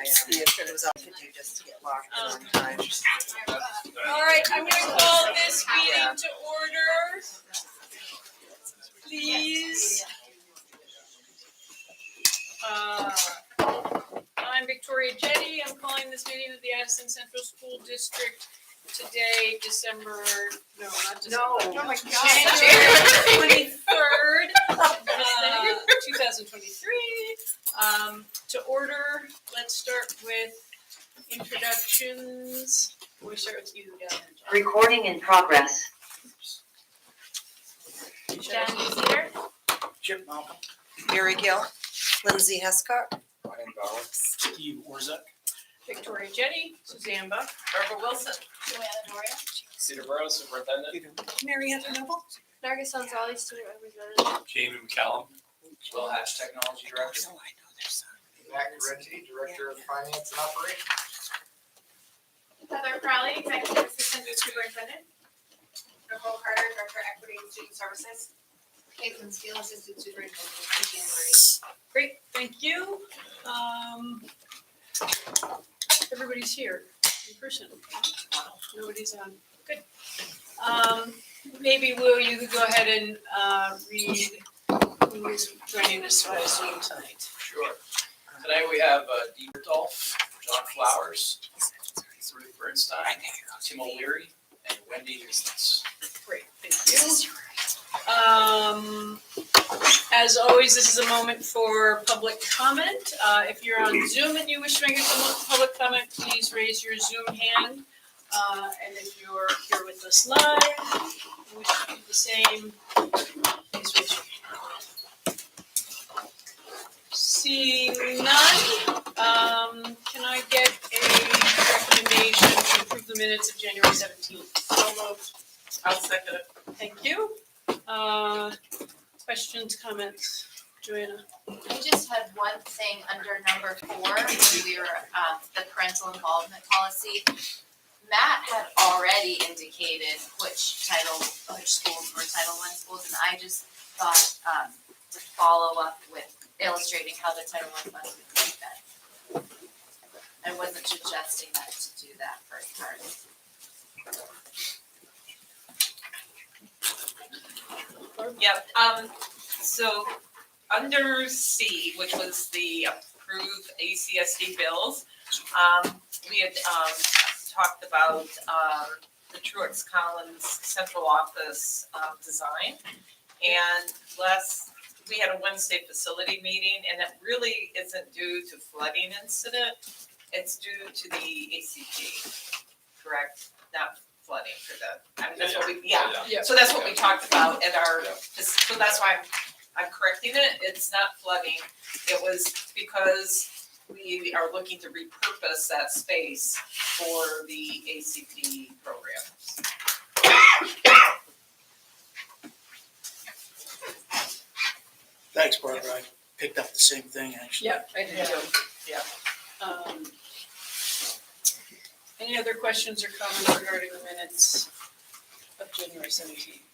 See if there was I could do just to get locked in on time. All right, I'm going to call this meeting to order. Please. I'm Victoria Jetty. I'm calling this meeting of the Addison Central School District today, December, no, not December. No, oh my God. January 23rd, 2023. To order, let's start with introductions. We start with you, John. Recording in progress. Jen is here. Chip Malcolm. Mary Gill, Lindsay Hescott, Ryan Bauer. Steve Orzak. Victoria Jetty, Suzanne Buck, Barbara Wilson, Joanna Doria, Cedar Borough Superintendent. Marietta Noble, Nargis Gonzalez, student representative. Jamie McCallum. Will Hatch, Technology Director. Oh, I know there's some. Matt Corretti, Director of Finance and Operations. Heather Crowley, executive assistant to superintendent. Nicole Carter, director of equity and student services. Caitlin Steele, assistant superintendent. Great, thank you. Everybody's here in person. Nobody's on. Good. Maybe will you go ahead and read who is joining us by Zoom tonight? Sure. Tonight we have Dee Bertolf, John Flowers, Ruth Bernstein, Tim O'Leary, and Wendy Huestis. Great, thank you. As always, this is a moment for public comment. If you're on Zoom and you wish to make a public comment, please raise your Zoom hand. And if you're here with us live, you wish to do the same, please raise your hand. Seeing none, can I get a recommendation to approve the minutes of January 17th? So moved. I'll second it. Thank you. Questions, comments? Joanna? I just had one thing under number 4, when we were the parental involvement policy. Matt had already indicated which schools were Title I schools, and I just thought to follow up with illustrating how the Title I funds would make that. I wasn't suggesting that to do that first part. Yep, so under C, which was the approved ACSD bills, we had talked about the Truex Collins central office design. And we had a Wednesday facility meeting, and it really isn't due to flooding incident. It's due to the ACT, correct? Not flooding for the, I mean, that's what we, Yeah. So that's what we talked about at our, so that's why I'm correcting it. It's not flooding. It was because we are looking to repurpose that space for the ACT program. Thanks, Barbara. I picked up the same thing, actually. Yeah, I did too. Yeah. Any other questions or comments regarding the minutes of January 17th?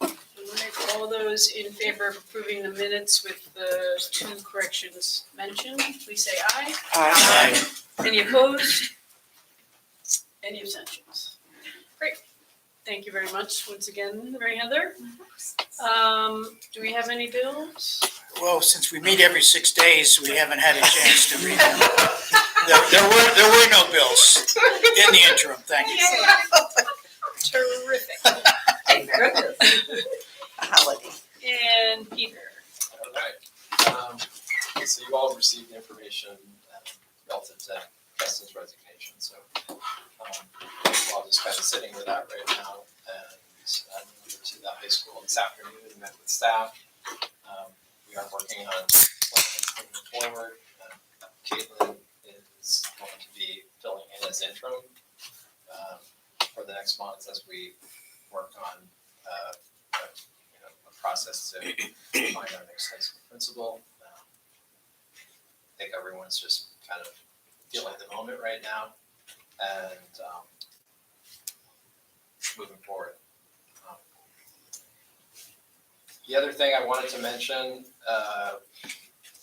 All right, all those in favor of approving the minutes with the 2 corrections mentioned, please say aye. Aye. Any opposed? Any abstentions? Great. Thank you very much once again, Mary Heather. Do we have any bills? Well, since we meet every 6 days, we haven't had a chance to read them. There were no bills in the interim, thank you. Terrific. a holiday. And Peter. Okay. So you all received information relative to Justin's resignation. So I'll just kind of sitting with that right now. And I moved to the high school this afternoon and met with staff. We are working on plans moving forward. Caitlin is going to be filling in as interim for the next month as we work on a process to find our next high school principal. I think everyone's just kind of feeling the moment right now and moving forward. The other thing I wanted to mention,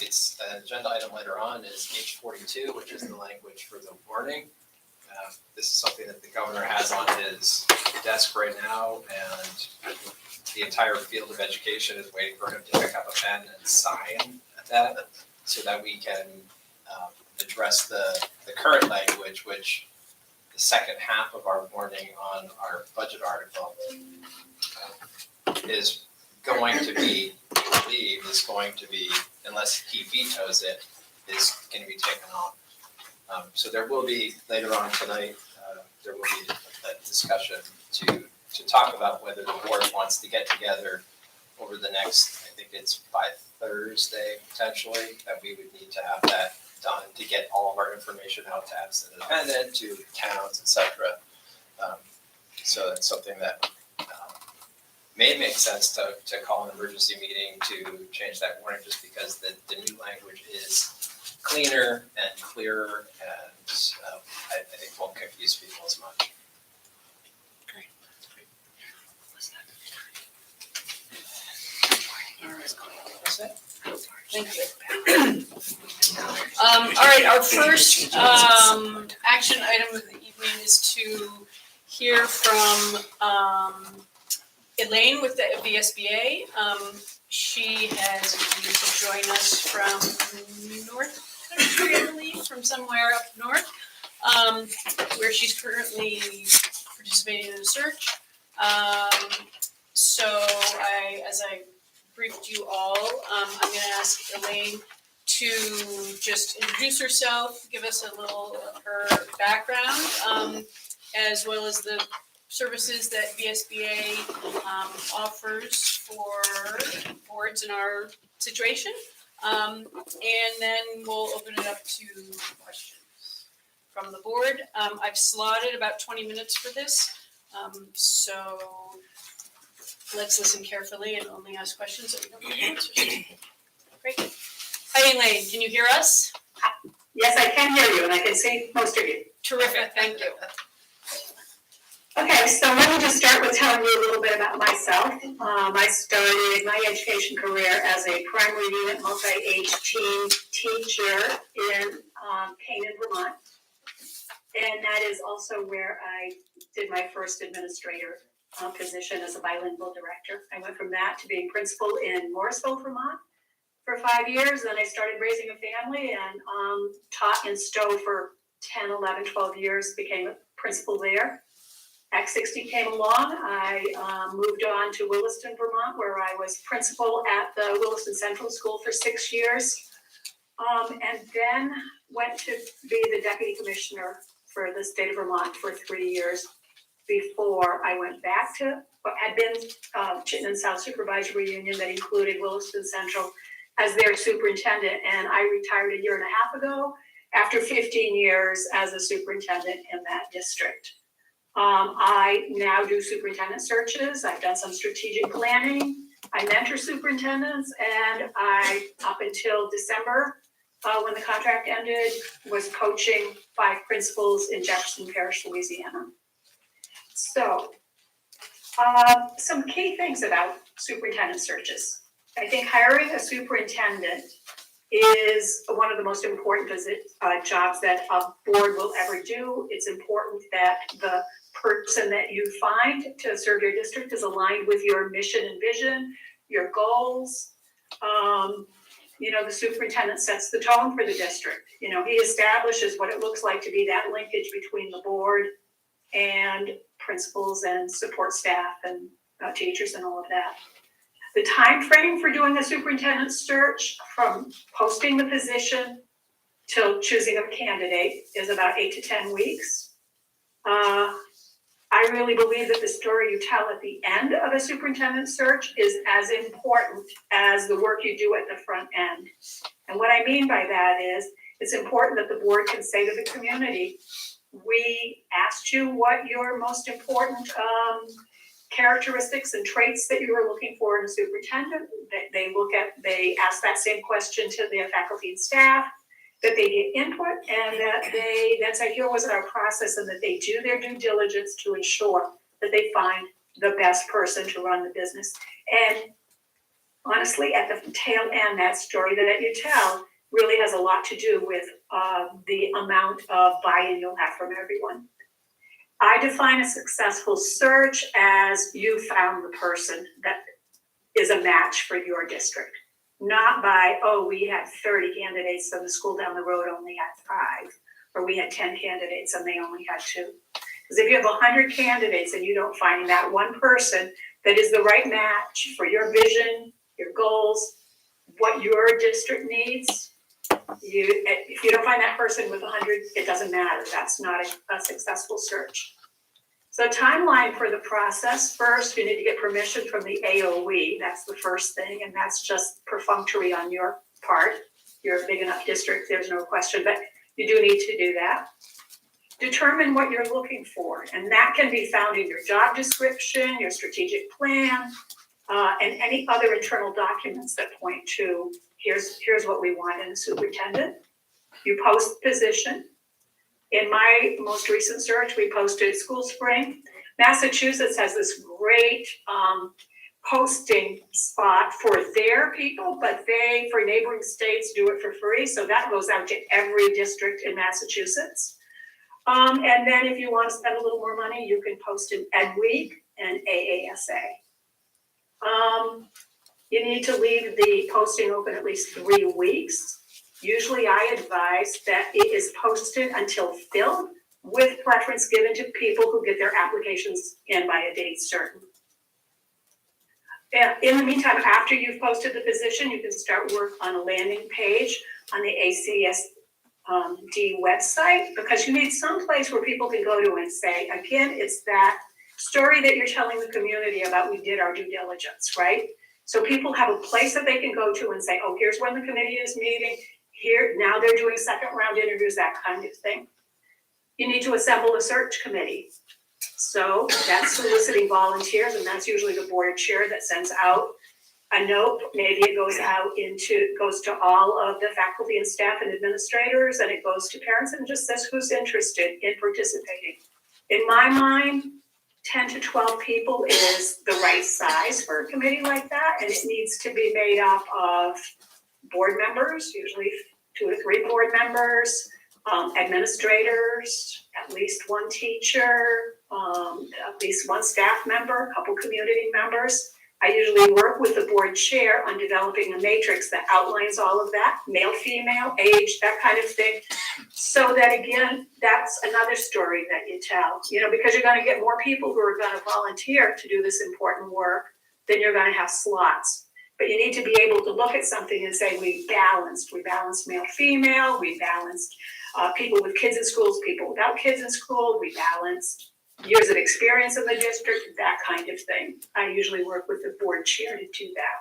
it's an agenda item later on, is H42, which is the language for the warning. This is something that the governor has on his desk right now, and the entire field of education is waiting for him to pick up a pen and sign that, so that we can address the current language, which the second half of our warning on our budget article is going to be, I believe, is going to be, unless he vetoes it, is going to be taken off. So there will be, later on tonight, there will be a discussion to talk about whether the board wants to get together over the next, I think it's by Thursday potentially, that we would need to have that done to get all of our information out to Absent Independent, to towns, et cetera. So that's something that may make sense to call an emergency meeting to change that warning, just because the new language is cleaner and clearer, and I think won't confuse people as much. Thank you. All right, our first action item of the evening is to hear from Elaine with the VSBA. She has agreed to join us from North Country, I believe, from somewhere up north, where she's currently participating in a search. So as I briefed you all, I'm going to ask Elaine to just introduce herself, give us a little of her background, as well as the services that VSBA offers for boards in our situation. And then we'll open it up to questions from the board. I've slotted about 20 minutes for this, so let's listen carefully and only ask questions that we don't know the answers to. Great. Hi, Elaine, can you hear us? Yes, I can hear you, and I can see most of you. Terrific, thank you. Okay, so let me just start with telling you a little bit about myself. I started my education career as a primary unit multi-age teen teacher in Canaan, Vermont. And that is also where I did my first administrator position as a bilingual director. I went from that to being principal in Morrisville, Vermont for 5 years. Then I started raising a family and taught in Stowe for 10, 11, 12 years, became a principal there. Act 60 came along. I moved on to Williston, Vermont, where I was principal at the Williston Central School for 6 years. And then went to be the deputy commissioner for the state of Vermont for 3 years before I went back to what had been Chittenden South Supervisory Union that included Williston Central as their superintendent. And I retired a year and a half ago after 15 years as a superintendent in that district. I now do superintendent searches. I've done some strategic planning. I mentor superintendents, and I, up until December, when the contract ended, was coaching 5 principals in Jefferson Parish, Louisiana. So, some key things about superintendent searches. I think hiring a superintendent is one of the most important jobs that a board will ever do. It's important that the person that you find to serve your district is aligned with your mission and vision, your goals. The superintendent sets the tone for the district. He establishes what it looks like to be that linkage between the board and principals and support staff and teachers and all of that. The time frame for doing a superintendent search from posting the position till choosing a candidate is about 8 to 10 weeks. I really believe that the story you tell at the end of a superintendent search is as important as the work you do at the front end. And what I mean by that is, it's important that the board can say to the community, we asked you what your most important characteristics and traits that you were looking for in a superintendent. They ask that same question to their faculty and staff, that they get input, and that they then say, here was our process, and that they do their due diligence to ensure that they find the best person to run the business. And honestly, at the tail end, that story that you tell really has a lot to do with the amount of buy-in you'll have from everyone. I define a successful search as you found the person that is a match for your district. Not by, oh, we had 30 candidates and the school down the road only had 5, or we had 10 candidates and they only had 2. Because if you have 100 candidates and you don't find that one person that is the right match for your vision, your goals, what your district needs, if you don't find that person with 100, it doesn't matter. That's not a successful search. So timeline for the process, first you need to get permission from the AOE, that's the first thing, and that's just perfunctory on your part. You're a big enough district, there's no question, but you do need to do that. Determine what you're looking for, and that can be found in your job description, your strategic plan, and any other internal documents that point to, here's what we want in a superintendent. You post position. In my most recent search, we posted School Spring. Massachusetts has this great posting spot for their people, but they, for neighboring states, do it for free. So that goes out to every district in Massachusetts. And then if you want to spend a little more money, you can post an Ed Week and AASA. You need to leave the posting open at least 3 weeks. Usually I advise that it is posted until filled, with preference given to people who get their applications in by a date certain. In the meantime, after you've posted the position, you can start work on a landing page on the ACSD website, because you need some place where people can go to and say, again, it's that story that you're telling the community about, we did our due diligence, right? So people have a place that they can go to and say, oh, here's when the committee is meeting, here, now they're doing second round interviews, that kind of thing. You need to assemble a search committee. So that's soliciting volunteers, and that's usually the board chair that sends out a note. Maybe it goes to all of the faculty and staff and administrators, and it goes to parents and just says who's interested in participating. In my mind, 10 to 12 people is the right size for a committee like that, and it needs to be made up of board members, usually 2 to 3 board members, administrators, at least 1 teacher, at least 1 staff member, a couple community members. I usually work with the board chair on developing a matrix that outlines all of that, male, female, age, that kind of thing. So that again, that's another story that you tell, because you're going to get more people who are going to volunteer to do this important work than you're going to have slots. But you need to be able to look at something and say, we balanced male, female, we balanced people with kids in schools, people without kids in school, we balanced years of experience in the district, that kind of thing. I usually work with the board chair to do that.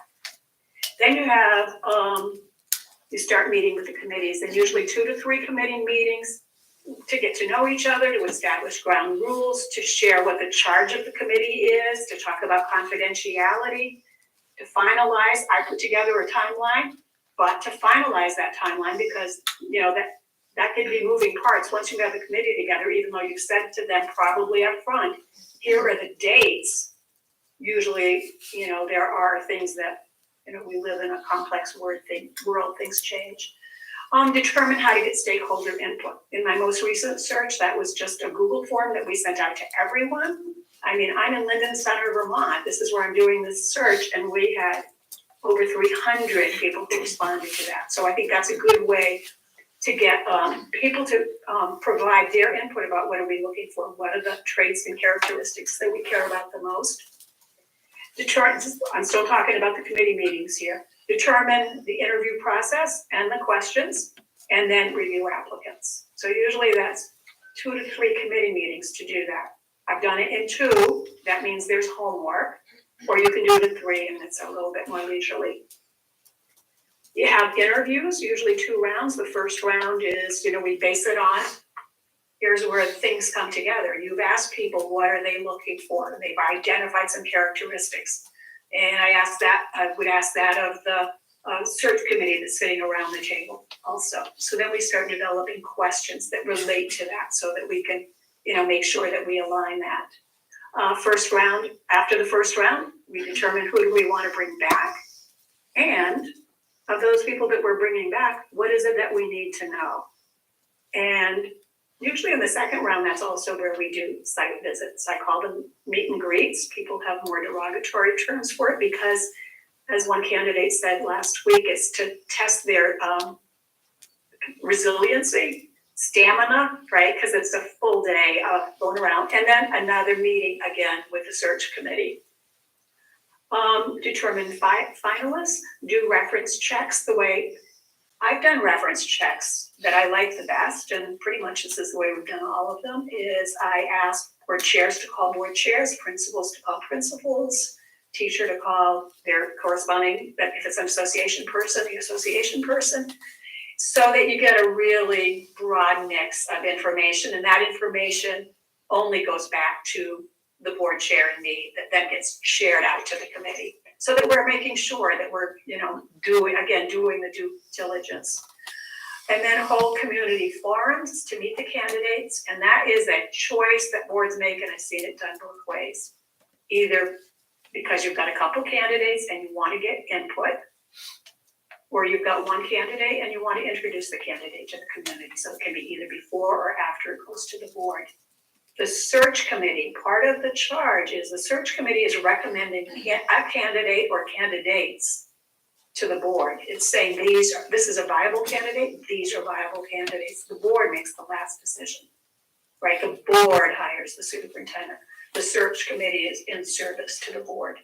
Then you start meeting with the committees, and usually 2 to 3 committee meetings to get to know each other, to establish ground rules, to share what the charge of the committee is, to talk about confidentiality, to finalize. I put together a timeline, but to finalize that timeline, because that can be moving parts once you have the committee together, even though you've said to them probably up front, here are the dates. Usually, there are things that, we live in a complex world, things change. Determine how to get stakeholder input. In my most recent search, that was just a Google form that we sent out to everyone. I'm in Linden Center, Vermont. This is where I'm doing this search, and we had over 300 people who responded to that. So I think that's a good way to get people to provide their input about what are we looking for, what are the traits and characteristics that we care about the most. I'm still talking about the committee meetings here. Determine the interview process and the questions, and then review applicants. So usually that's 2 to 3 committee meetings to do that. I've done it in 2, that means there's homework, or you can do it in 3 and it's a little bit more leisurely. You have interviews, usually 2 rounds. The first round is, we base it on, here's where things come together. You've asked people, what are they looking for? They've identified some characteristics. And I would ask that of the search committee that's sitting around the table also. So then we start developing questions that relate to that so that we can, make sure that we align that. First round, after the first round, we determine who do we want to bring back. And of those people that we're bringing back, what is it that we need to know? And usually in the second round, that's also where we do site visits. I call them meet and greets. People have more derogatory terms for it because, as one candidate said last week, it's to test their resiliency, stamina, right? Because it's a full day of going around. And then another meeting again with the search committee. Determine finalists, do reference checks the way I've done reference checks that I like the best, and pretty much this is the way we've done all of them, is I ask board chairs to call board chairs, principals to call principals, teacher to call their corresponding, if it's an association person, the association person, so that you get a really broad mix of information, and that information only goes back to the board chair and me, that then gets shared out to the committee. So that we're making sure that we're, doing the due diligence. And then hold community forums to meet the candidates, and that is a choice that boards make, and I've seen it done both ways. Either because you've got a couple candidates and you want to get input, or you've got one candidate and you want to introduce the candidate to the community. So it can be either before or after it goes to the board. The search committee, part of the charge is the search committee is recommending a candidate or candidates to the board. It's saying this is a viable candidate, these are viable candidates. The board makes the last decision, right? The board hires the superintendent. The search committee is in service to the board.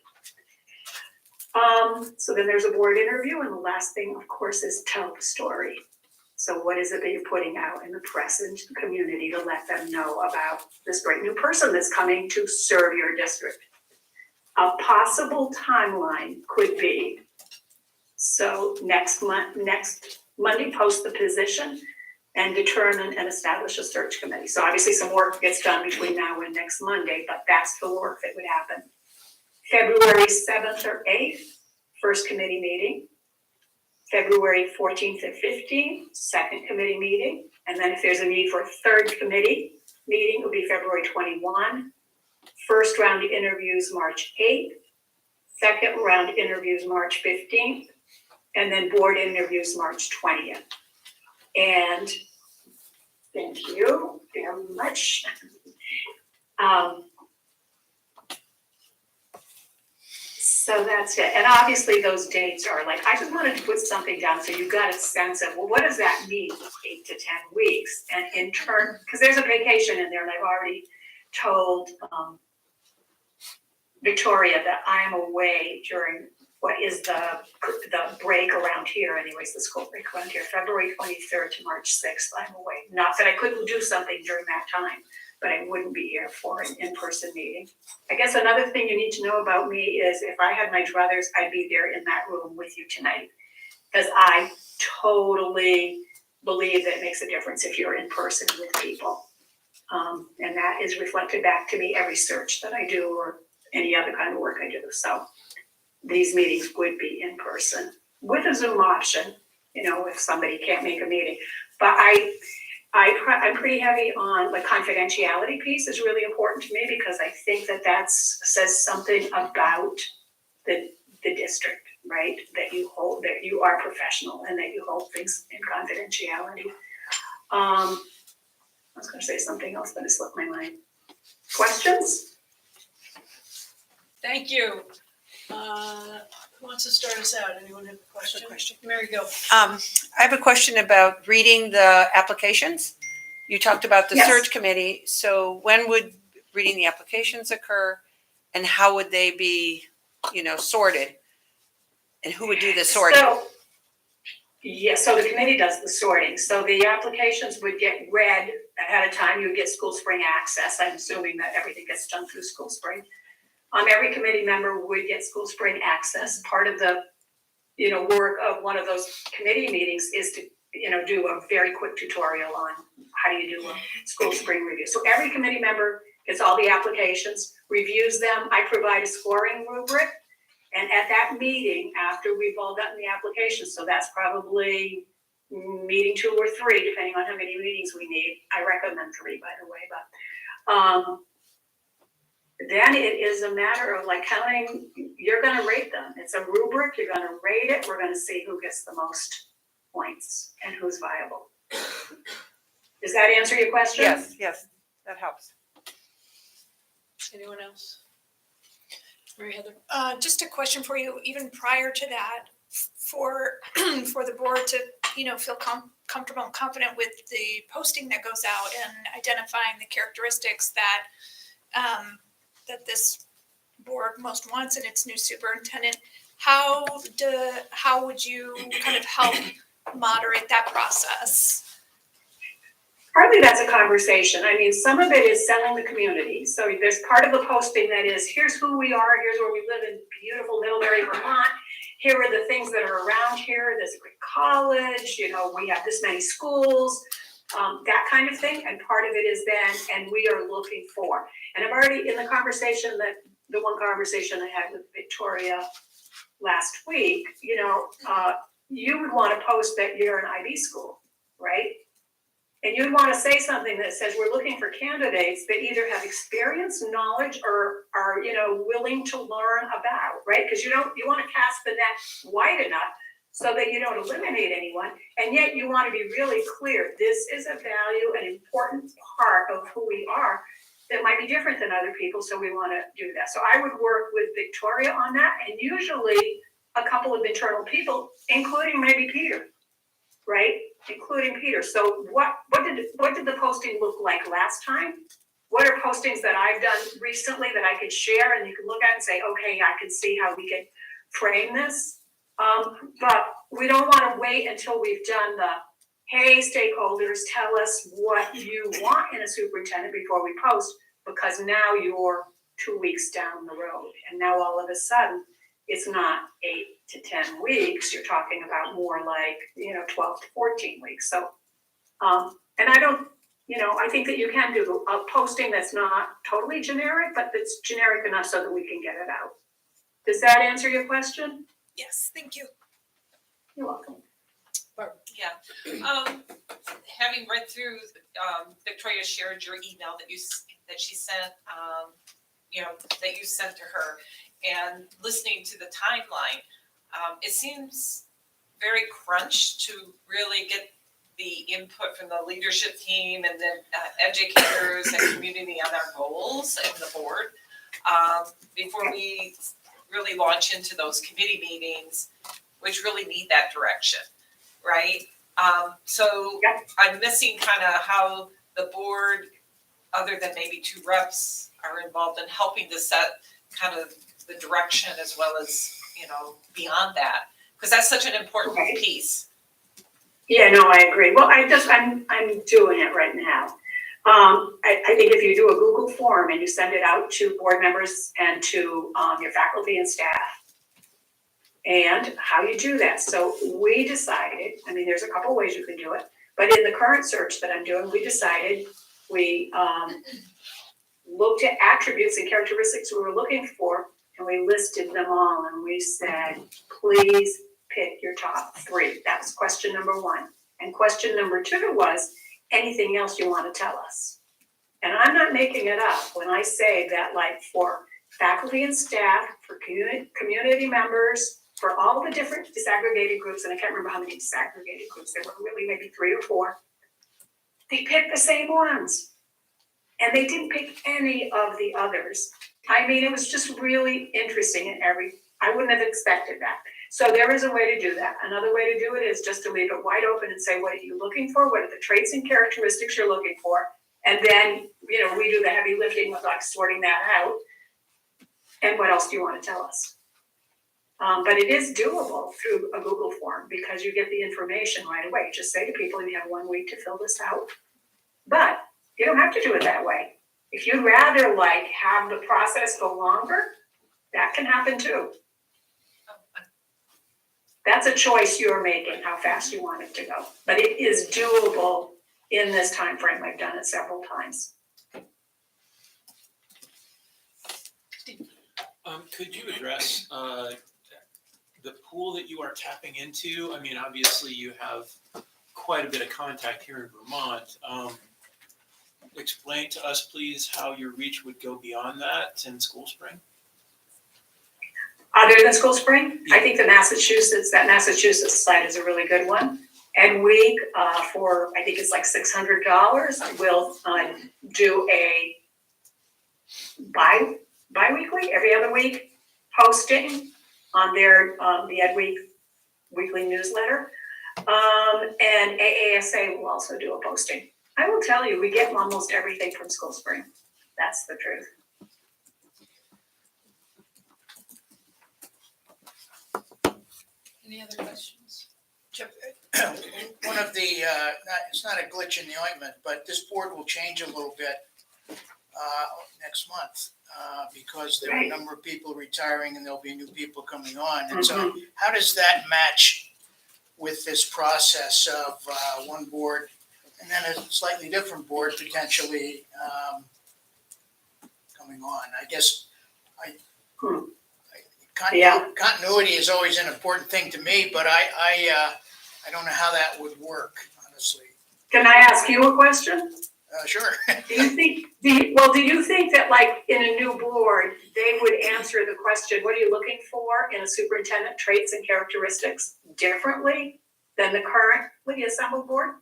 So then there's a board interview, and the last thing, of course, is tell the story. So what is it that you're putting out in the press and the community to let them know about this great new person that's coming to serve your district? A possible timeline could be, so next Monday, post the position and determine and establish a search committee. So obviously some work gets done between now and next Monday, but that's the work that would happen. February 7th or 8th, first committee meeting. February 14th and 15th, second committee meeting. And then if there's a need for a third committee meeting, it will be February 21. First round interviews March 8th. Second round interviews March 15th. And then board interviews March 20th. And thank you very much. So that's it. And obviously those dates are like, I just wanted to put something down so you got a sense of, well, what does that mean, 8 to 10 weeks? And in turn, because there's a vacation in there, and I've already told Victoria that I am away during what is the break around here, anyways, the school break around here, February 23rd to March 6th, I'm away. Not that I couldn't do something during that time, but I wouldn't be here for an in-person meeting. I guess another thing you need to know about me is if I had my druthers, I'd be there in that room with you tonight. Because I totally believe that it makes a difference if you're in person with people. And that is reflected back to me every search that I do or any other kind of work I do. So these meetings would be in person with a Zoom option, if somebody can't make a meeting. But I'm pretty heavy on the confidentiality piece is really important to me because I think that says something about the district, right? That you are professional and that you hold things in confidentiality. I was going to say something else, but it slipped my mind. Questions? Thank you. Who wants to start us out? Anyone have a question? Mary, go. I have a question about reading the applications. You talked about the Yes. search committee. So when would reading the applications occur, and how would they be, sorted? And who would do the sorting? So the committee does the sorting. So the applications would get read ahead of time. You would get School Spring access. I'm assuming that everything gets done through School Spring. Every committee member would get School Spring access. Part of the, work of one of those committee meetings is to, do a very quick tutorial on how do you do a School Spring review. So every committee member gets all the applications, reviews them. I provide a scoring rubric. And at that meeting, after we've all gotten the applications, so that's probably meeting 2 or 3, depending on how many meetings we need. I recommend 3, by the way, but then it is a matter of like counting, you're gonna rate them. It's a rubric, you're gonna rate it, we're gonna see who gets the most points and who's viable. Does that answer your question? Yes, yes, that helps. Anyone else? Mary Heather? Just a question for you, even prior to that, for, for the board to, feel comfortable and confident with the posting that goes out and identifying the characteristics that, that this board most wants in its new superintendent, how would you kind of help moderate that process? Partly that's a conversation. I mean, some of it is selling the community. So there's part of the posting that is, here's who we are, here's where we live in beautiful Middlebury, Vermont. Here are the things that are around here. There's a great college, we have this many schools, that kind of thing. And part of it is then, and we are looking for. And I've already, in the conversation the one conversation I had with Victoria last week, you would want to post that you're an IB school, right? And you'd want to say something that says, we're looking for candidates that either have experience, knowledge, or are, willing to learn about, right? Because you want to cast the net wide enough so that you don't eliminate anyone. And yet you want to be really clear. This is a value, an important part of who we are that might be different than other people. So we want to do that. So I would work with Victoria on that, and usually a couple of internal people, including maybe Peter, right? Including Peter. So what did the posting look like last time? What are postings that I've done recently that I could share and you can look at and say, okay, I can see how we can frame this. But we don't want to wait until we've done the, hey, stakeholders, tell us what you want in a superintendent before we post, because now you're 2 weeks down the road. And now all of a sudden, it's not 8 to 10 weeks. You're talking about more like, 12 to 14 weeks. So, and I don't, I think that you can do a posting that's not totally generic, but that's generic enough so that we can get it out. Does that answer your question? Yes, thank you. You're welcome. Yeah. Having read through, Victoria shared your email that she sent, that you sent to her, and listening to the timeline, it seems very crunched to really get the input from the leadership team and then educators and community on our goals and the board before we really launch into those committee meetings, which really need that direction, right? So I'm missing kind of how the board, other than maybe 2 reps, are involved in helping to set kind of the direction as well as, beyond that, because that's such an important piece. Yeah, no, I agree. Well, I'm doing it right now. I think if you do a Google form and you send it out to board members and to your faculty and staff, and how you do that. So we decided, there's a couple ways you can do it, but in the current search that I'm doing, we decided we looked at attributes and characteristics we were looking for, and we listed them all, and we said, please pick your top 3. That was question number 1. And question number 2 was, anything else you want to tell us? And I'm not making it up when I say that, like, for faculty and staff, for community members, for all the different disaggregated groups, and I can't remember how many disaggregated groups there were, really maybe 3 or 4, they picked the same ones. And they didn't pick any of the others. It was just really interesting in I wouldn't have expected that. So there is a way to do that. Another way to do it is just to leave it wide open and say, what are you looking for? What are the traits and characteristics you're looking for? And then, we do the heavy lifting with like sorting that out. And what else do you want to tell us? But it is doable through a Google form because you get the information right away. Just say to people, you have 1 week to fill this out. But you don't have to do it that way. If you'd rather have the process go longer, that can happen too. That's a choice you're making, how fast you want it to go. But it is doable in this time frame. I've done it several times. Could you address the pool that you are tapping into? Obviously you have quite a bit of contact here in Vermont. explain to us, please, how your reach would go beyond that in School Spring? Other than School Spring, I think that Massachusetts site is a really good one. Ed Week, for, I think it's like $600, will do a bi-weekly, every other week posting on their, the Ed Week weekly newsletter. And AASA will also do a posting. I will tell you, we get almost everything from School Spring. That's the truth. Any other questions? Chip? One of the, it's not a glitch in the ointment, but this board will change a little bit next month because there are a number of people retiring and there'll be new people coming on. And so how does that match with this process of one board and then a slightly different board potentially coming on? I guess continuity is always an important thing to me, but I don't know how that would work, honestly. Can I ask you a question? Sure. Do you think that like in a new board, they would answer the question, what are you looking for in a superintendent, traits and characteristics, differently than the currently assembled board?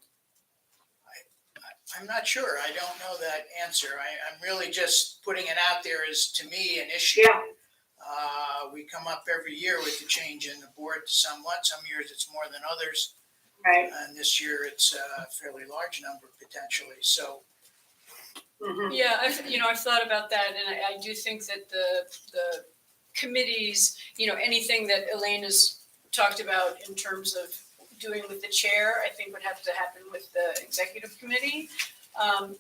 I'm not sure. I don't know that answer. I'm really just putting it out there as, to me, an issue. Yeah. We come up every year with the change in the board somewhat. Some years it's more than others. Right. And this year it's a fairly large number potentially. So. Yeah, I've thought about that, and I do think that the committees, anything that Elaine has talked about in terms of doing with the chair, I think would have to happen with the executive committee.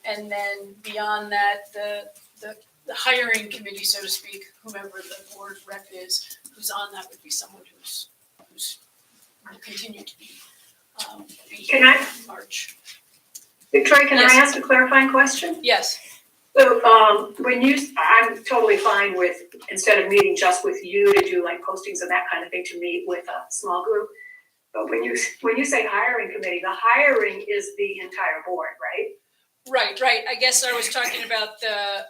And then beyond that, the hiring committee, so to speak, whomever the board rep is, who's on that would be someone who's will continue to be Can I- in March. Victoria, can Yes. I ask a clarifying question? Yes. So, I'm totally fine with, instead of meeting just with you to do like postings and that kind of thing, to meet with a small group. But when you say hiring committee, the hiring is the entire board, right? Right. I guess I was talking about the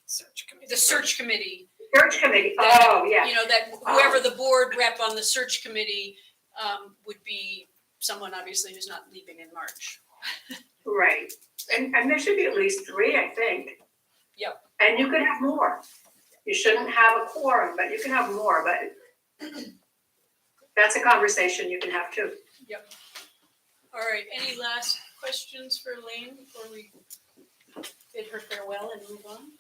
search committee. The search committee. Search committee, That, oh, yeah. That whoever the board rep on the search committee would be someone obviously who's not leaving in March. Right, and there should be at least 3, I think. Yep. And you could have more. You shouldn't have a quorum, but you can have more, but that's a conversation you can have too. All right, any last questions for Elaine before we bid her farewell and move on?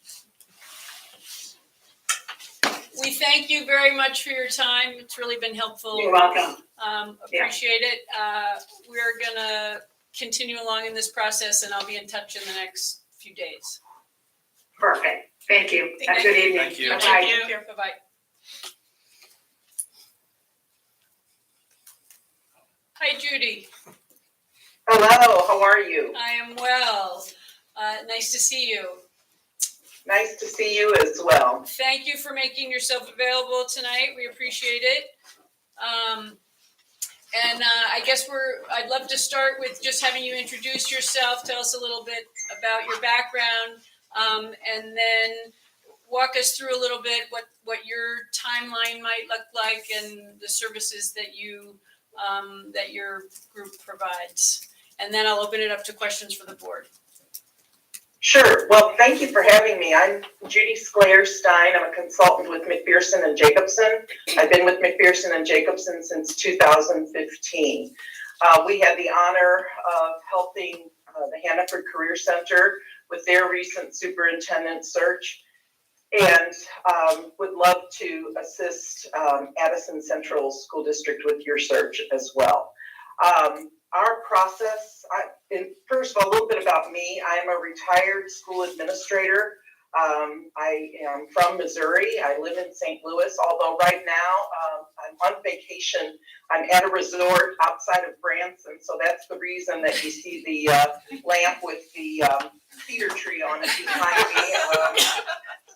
We thank you very much for your time. It's really been helpful. You're welcome. Appreciate it. We're gonna continue along in this process and I'll be in touch in the next few days. Perfect, thank you. Have a good evening. Thank you. Bye-bye. Thank you. Bye-bye. Hi, Judy. Hello, how are you? I am well. Nice to see you. Nice to see you as well. Thank you for making yourself available tonight. We appreciate it. I guess I'd love to start with just having you introduce yourself, tell us a little bit about your background, and then walk us through a little bit what your timeline might look like and the services that that your group provides. And then I'll open it up to questions for the board. Sure. Well, thank you for having me. I'm Judy Sclayer-Stein. I'm a consultant with McPherson and Jacobson. I've been with McPherson and Jacobson since 2015. We had the honor of helping the Hannaford Career Center with their recent superintendent search, and would love to assist Addison Central School District with your search as well. Our process, first of all, a little bit about me. I'm a retired school administrator. I am from Missouri. I live in St. Louis, although right now I'm on vacation. I'm at a resort outside of Branson, so that's the reason that you see the lamp with the cedar tree on it behind me.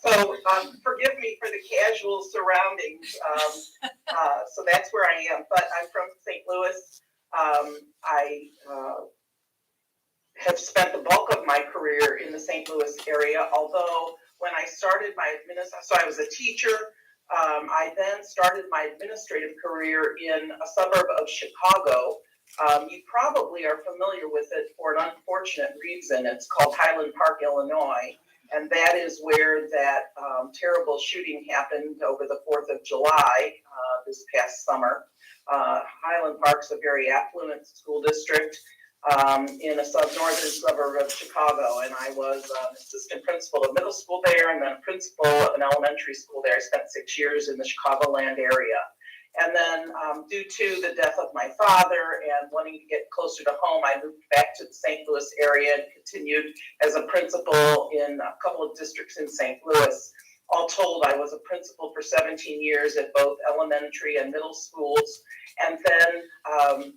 So forgive me for the casual surroundings. So that's where I am, but I'm from St. Louis. I have spent the bulk of my career in the St. Louis area, although when I started so I was a teacher. I then started my administrative career in a suburb of Chicago. You probably are familiar with it for an unfortunate reason. It's called Highland Park, Illinois. And that is where that terrible shooting happened over the 4th of July this past summer. Highland Park's a very affluent school district in a northern suburb of Chicago. And I was an assistant principal of middle school there and then a principal of an elementary school there. I spent 6 years in the Chicagoland area. And then due to the death of my father and wanting to get closer to home, I moved back to the St. Louis area and continued as a principal in a couple of districts in St. Louis. All told, I was a principal for 17 years at both elementary and middle schools. And then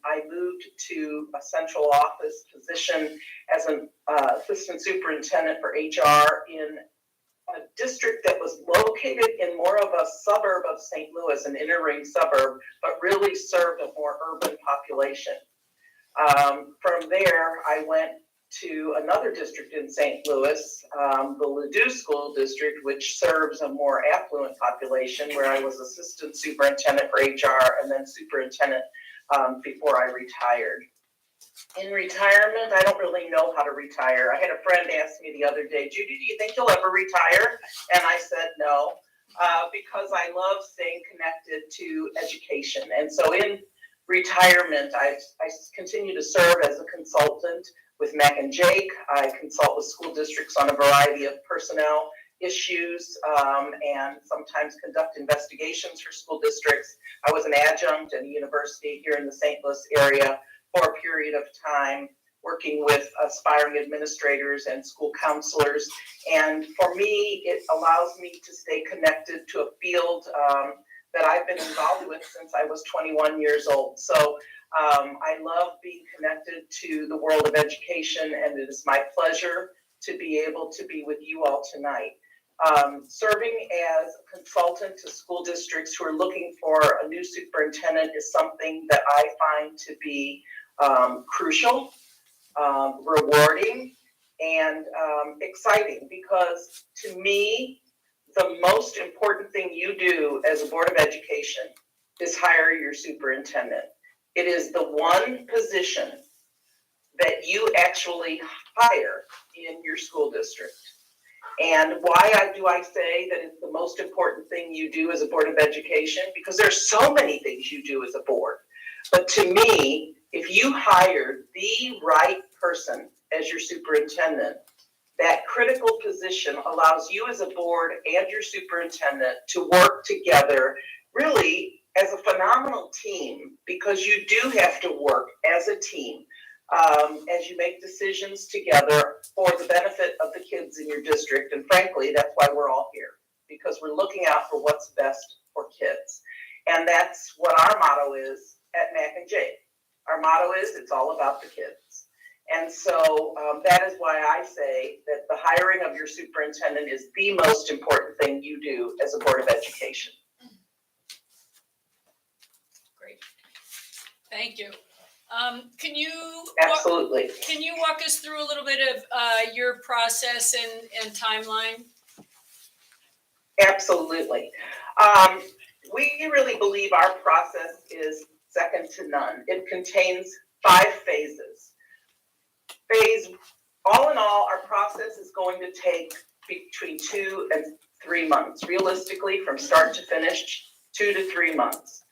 I moved to a central office position as an assistant superintendent for HR in a district that was located in more of a suburb of St. Louis, an inner ring suburb, but really served a more urban population. From there, I went to another district in St. Louis, the Ladue School District, which serves a more affluent population, where I was assistant superintendent for HR and then superintendent before I retired. In retirement, I don't really know how to retire. I had a friend ask me the other day, Judy, do you think you'll ever retire? And I said no, because I love staying connected to education. And so in retirement, I continue to serve as a consultant with Mac and Jake. I consult with school districts on a variety of personnel issues and sometimes conduct investigations for school districts. I was an adjunct at a university here in the St. Louis area for a period of time, working with aspiring administrators and school counselors. And for me, it allows me to stay connected to a field that I've been involved with since I was 21 years old. So I love being connected to the world of education, and it is my pleasure to be able to be with you all tonight. Serving as a consultant to school districts who are looking for a new superintendent is something that I find to be crucial, rewarding, and exciting, because to me, the most important thing you do as a Board of Education is hire your superintendent. It is the one position that you actually hire in your school district. And why do I say that it's the most important thing you do as a Board of Education? Because there's so many things you do as a board. But to me, if you hire the right person as your superintendent, that critical position allows you as a board and your superintendent to work together really as a phenomenal team, because you do have to work as a team as you make decisions together for the benefit of the kids in your district. And frankly, that's why we're all here, because we're looking out for what's best for kids. And that's what our motto is at Mac and Jake. Our motto is, it's all about the kids. And so that is why I say that the hiring of your superintendent is the most important thing you do as a Board of Education. Great. Thank you. Can you Absolutely. Can you walk us through a little bit of your process and timeline? Absolutely. We really believe our process is second to none. It contains 5 phases. All in all, our process is going to take between 2 and 3 months. Realistically, from start to finish, 2 to 3 months.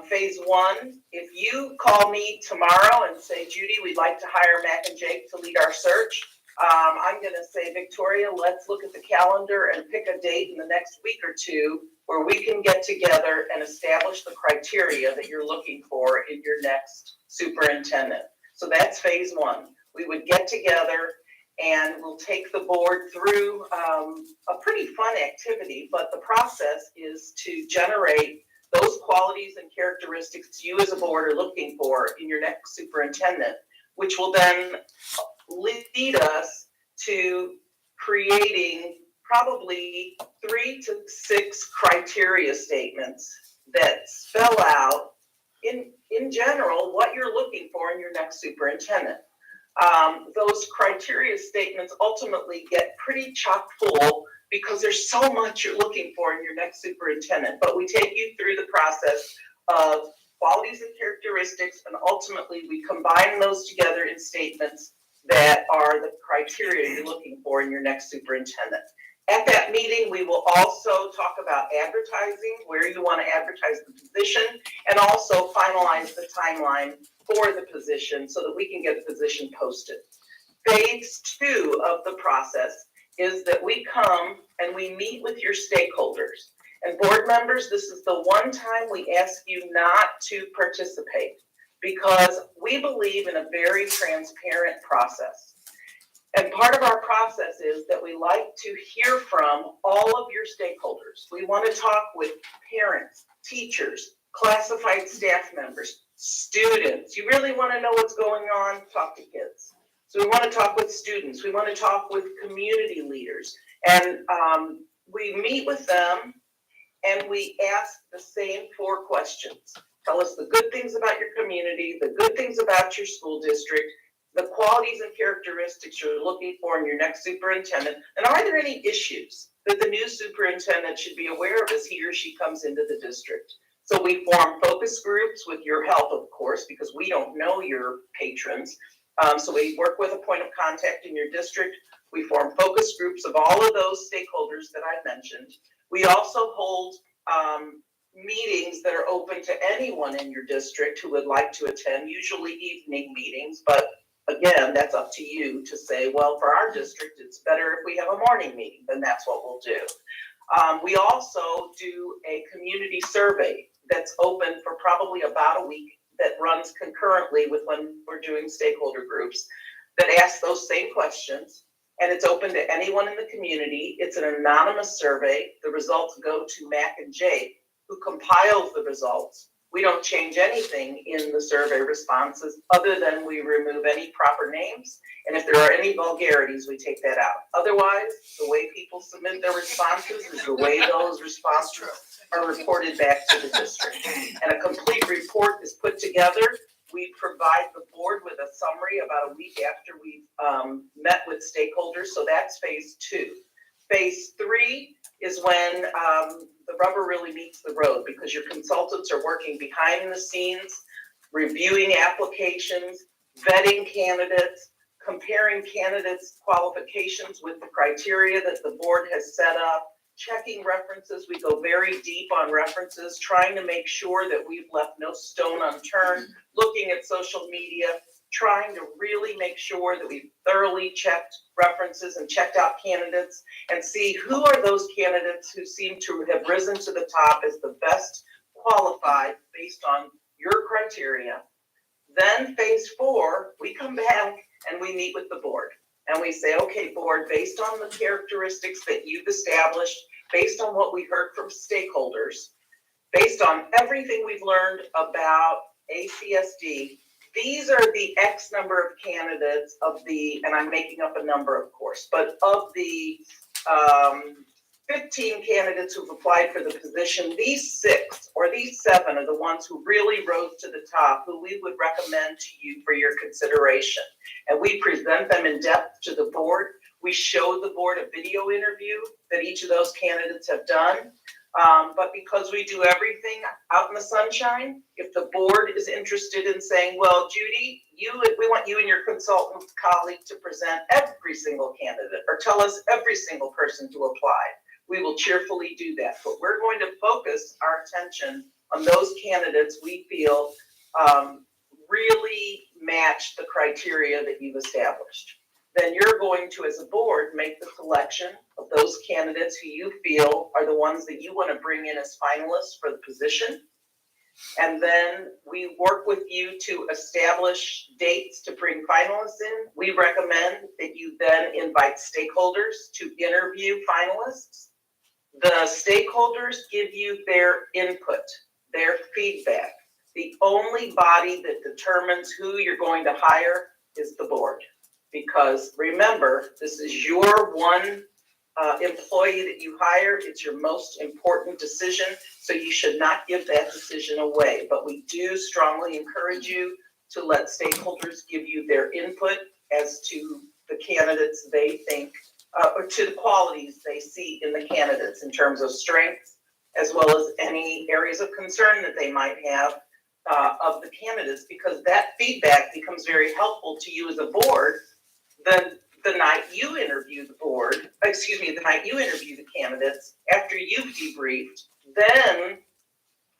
Phase 1, if you call me tomorrow and say, Judy, we'd like to hire Mac and Jake to lead our search, I'm going to say, Victoria, let's look at the calendar and pick a date in the next week or 2 where we can get together and establish the criteria that you're looking for in your next superintendent. So that's phase 1. We would get together and we'll take the board through a pretty fun activity, but the process is to generate those qualities and characteristics you as a board are looking for in your next superintendent, which will then lead us to creating probably 3 to 6 criteria statements that spell out in general what you're looking for in your next superintendent. those criteria statements ultimately get pretty chock full because there's so much you're looking for in your next superintendent. But we take you through the process of qualities and characteristics, and ultimately we combine those together in statements that are the criteria you're looking for in your next superintendent. At that meeting, we will also talk about advertising, where you want to advertise the position, and also finalize the timeline for the position so that we can get the position posted. Phase 2 of the process is that we come and we meet with your stakeholders. And board members, this is the one time we ask you not to participate because we believe in a very transparent process. And part of our process is that we like to hear from all of your stakeholders. We want to talk with parents, teachers, classified staff members, students. You really want to know what's going on? Talk to kids. So we want to talk with students. We want to talk with community leaders. And we meet with them and we ask the same 4 questions. Tell us the good things about your community, the good things about your school district, the qualities and characteristics you're looking for in your next superintendent, and are there any issues that the new superintendent should be aware of as he or she comes into the district? So we form focus groups with your help, of course, because we don't know your patrons. So we work with a point of contact in your district. We form focus groups of all of those stakeholders that I mentioned. We also hold meetings that are open to anyone in your district who would like to attend, usually evening meetings, but again, that's up to you to say, well, for our district, it's better if we have a morning meeting, then that's what we'll do. We also do a community survey that's open for probably about a week that runs concurrently with when we're doing stakeholder groups that ask those same questions. And it's open to anyone in the community. It's an anonymous survey. The results go to Mac and Jake, who compiles the results. We don't change anything in the survey responses other than we remove any proper names. And if there are any vulgarities, we take that out. Otherwise, the way people submit their responses is the way those responses are reported back to the district. And a complete report is put together. We provide the board with a summary about a week after we've met with stakeholders. So that's phase 2. Phase 3 is when the rubber really meets the road because your consultants are working behind the scenes, reviewing applications, vetting candidates, comparing candidates' qualifications with the criteria that the board has set up, checking references. We go very deep on references, trying to make sure that we've left no stone unturned, looking at social media, trying to really make sure that we've thoroughly checked references and checked out candidates and see who are those candidates who seem to have risen to the top as the best qualified based on your criteria. Then phase 4, we come back and we meet with the board and we say, okay, board, based on the characteristics that you've established, based on what we heard from stakeholders, based on everything we've learned about ACSD, these are the X number of candidates of the, and I'm making up a number, of course, but of the 15 candidates who've applied for the position, these 6 or these 7 are the ones who really rose to the top, who we would recommend to you for your consideration. And we present them in depth to the board. We show the board a video interview that each of those candidates have done. But because we do everything out in the sunshine, if the board is interested in saying, well, Judy, we want you and your consultant colleague to present every single candidate or tell us every single person who applied, we will cheerfully do that. But we're going to focus our attention on those candidates we feel really match the criteria that you've established. Then you're going to, as a board, make the selection of those candidates who you feel are the ones that you want to bring in as finalists for the position. And then we work with you to establish dates to bring finalists in. We recommend that you then invite stakeholders to interview finalists. The stakeholders give you their input, their feedback. The only body that determines who you're going to hire is the board. Because remember, this is your one employee that you hire. It's your most important decision, so you should not give that decision away. But we do strongly encourage you to let stakeholders give you their input as to the candidates they think, or to the qualities they see in the candidates in terms of strengths, as well as any areas of concern that they might have of the candidates, because that feedback becomes very helpful to you as a board the night you interview the night you interview the candidates, after you've debriefed, then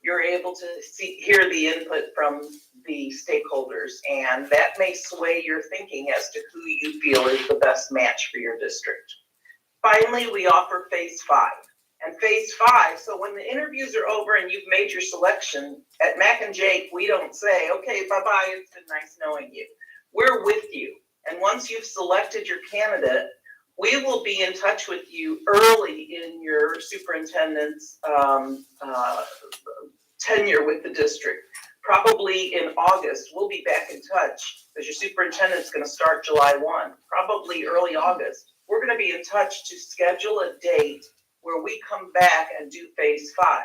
you're able to hear the input from the stakeholders, and that may sway your thinking as to who you feel is the best match for your district. Finally, we offer phase 5. And phase 5, so when the interviews are over and you've made your selection, at Mac and Jake, we don't say, okay, bye-bye, it's been nice knowing you. We're with you. And once you've selected your candidate, we will be in touch with you early in your superintendent's tenure with the district. Probably in August, we'll be back in touch, because your superintendent's going to start July 1, probably early August. We're going to be in touch to schedule a date where we come back and do phase 5.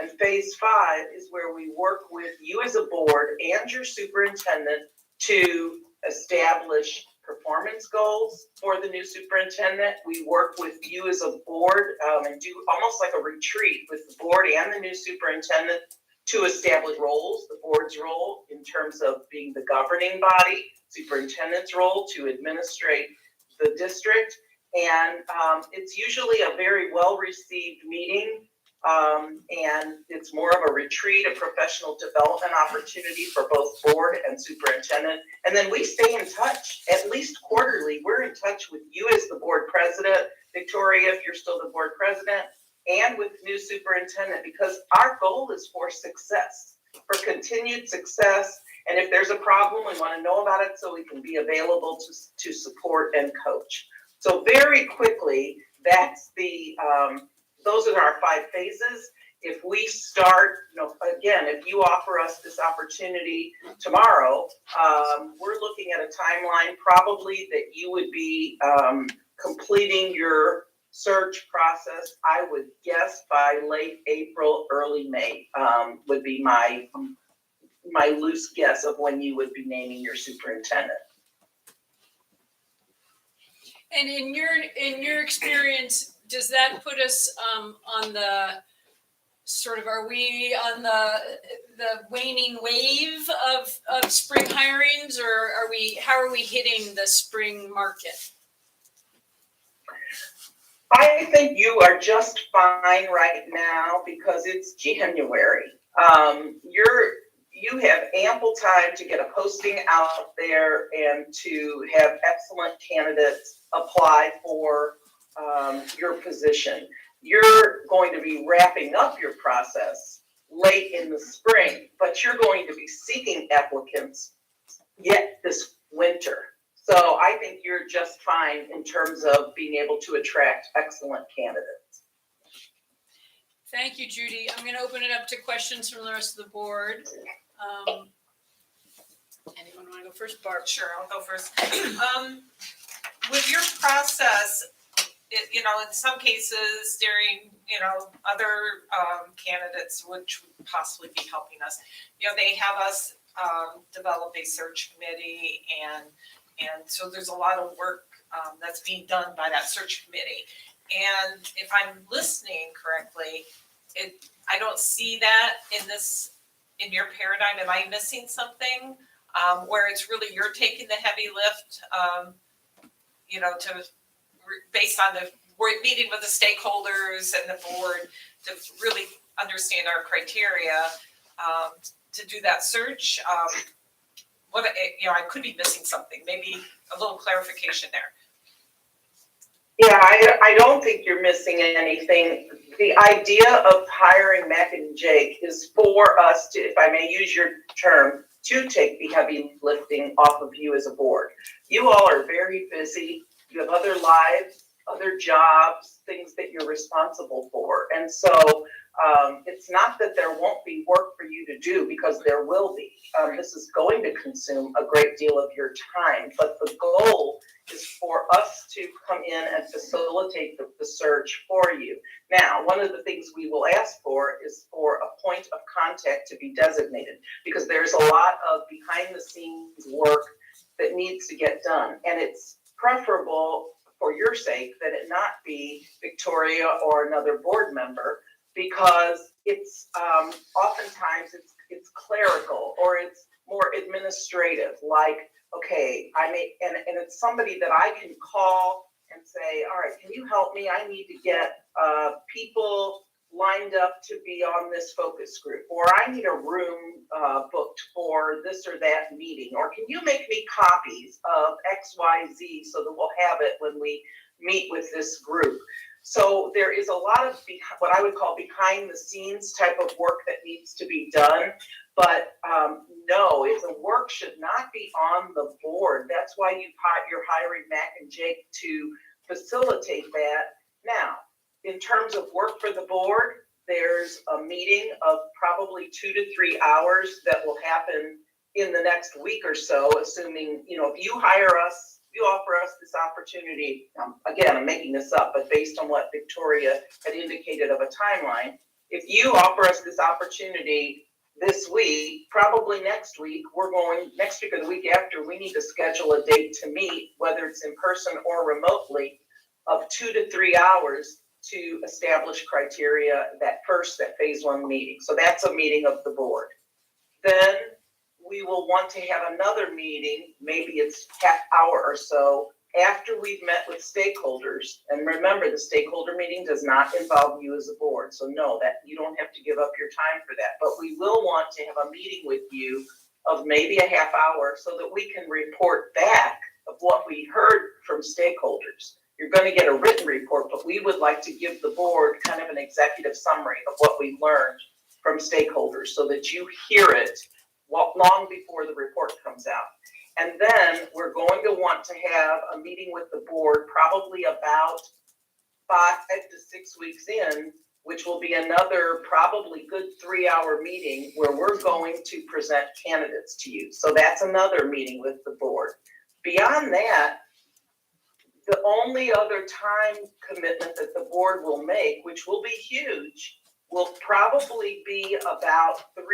And phase 5 is where we work with you as a board and your superintendent to establish performance goals for the new superintendent. We work with you as a board and do almost like a retreat with the board and the new superintendent to establish roles, the board's role in terms of being the governing body, superintendent's role to administrate the district. And it's usually a very well-received meeting, and it's more of a retreat, a professional development opportunity for both board and superintendent. And then we stay in touch, at least quarterly. We're in touch with you as the board president, Victoria, if you're still the board president, and with new superintendent, because our goal is for success, for continued success. And if there's a problem, we want to know about it so we can be available to support and coach. So very quickly, that's the, those are our 5 phases. If we start, again, if you offer us this opportunity tomorrow, we're looking at a timeline probably that you would be completing your search process, I would guess by late April, early May, would be my loose guess of when you would be naming your superintendent. And in your experience, does that put us on the sort of, are we on the waning wave of spring hirings, or how are we hitting the spring market? I think you are just fine right now because it's January. You have ample time to get a posting out there and to have excellent candidates apply for your position. You're going to be wrapping up your process late in the spring, but you're going to be seeking applicants yet this winter. So I think you're just fine in terms of being able to attract excellent candidates. Thank you, Judy. I'm going to open it up to questions from the rest of the board. Anyone want to go first? Barb? Sure, I'll go first. With your process, in some cases during, other candidates, which would possibly be helping us, they have us develop a search committee, and so there's a lot of work that's being done by that search committee. And if I'm listening correctly, I don't see that in your paradigm. Am I missing something where it's really you're taking the heavy lift, based on we're meeting with the stakeholders and the board to really understand our criteria to do that search? I could be missing something, maybe a little clarification there. Yeah, I don't think you're missing anything. The idea of hiring Mac and Jake is for us to, if I may use your term, to take the heavy lifting off of you as a board. You all are very busy. You have other lives, other jobs, things that you're responsible for. And so it's not that there won't be work for you to do, because there will be. This is going to consume a great deal of your time, but the goal is for us to come in and facilitate the search for you. Now, one of the things we will ask for is for a point of contact to be designated, because there's a lot of behind the scenes work that needs to get done. And it's preferable, for your sake, that it not be Victoria or another board member, because it's oftentimes it's clerical or it's more administrative, like, okay, and it's somebody that I can call and say, all right, can you help me? I need to get people lined up to be on this focus group, or I need a room booked for this or that meeting, or can you make me copies of XYZ so that we'll have it when we meet with this group. So there is a lot of what I would call behind the scenes type of work that needs to be done. But no, if the work should not be on the board, that's why you're hiring Mac and Jake to facilitate that. Now, in terms of work for the board, there's a meeting of probably 2 to 3 hours that will happen in the next week or so, assuming, if you hire us, you offer us this opportunity, again, I'm making this up, but based on what Victoria had indicated of a timeline, if you offer us this opportunity this week, probably next week or the week after, we need to schedule a date to meet, whether it's in person or remotely, of 2 to 3 hours to establish criteria, that phase 1 meeting. So that's a meeting of the board. Then we will want to have another meeting, maybe it's half hour or so, after we've met with stakeholders. And remember, the stakeholder meeting does not involve you as a board. So no, that you don't have to give up your time for that. But we will want to have a meeting with you of maybe a half hour so that we can report back of what we heard from stakeholders. You're going to get a written report, but we would like to give the board kind of an executive summary of what we learned from stakeholders so that you hear it long before the report comes out. And then we're going to want to have a meeting with the board probably about 5 to 6 weeks in, which will be another probably good 3-hour meeting where we're going to present candidates to you. So that's another meeting with the board. Beyond that, the only other time commitment that the board will make, which will be huge, will probably be about 3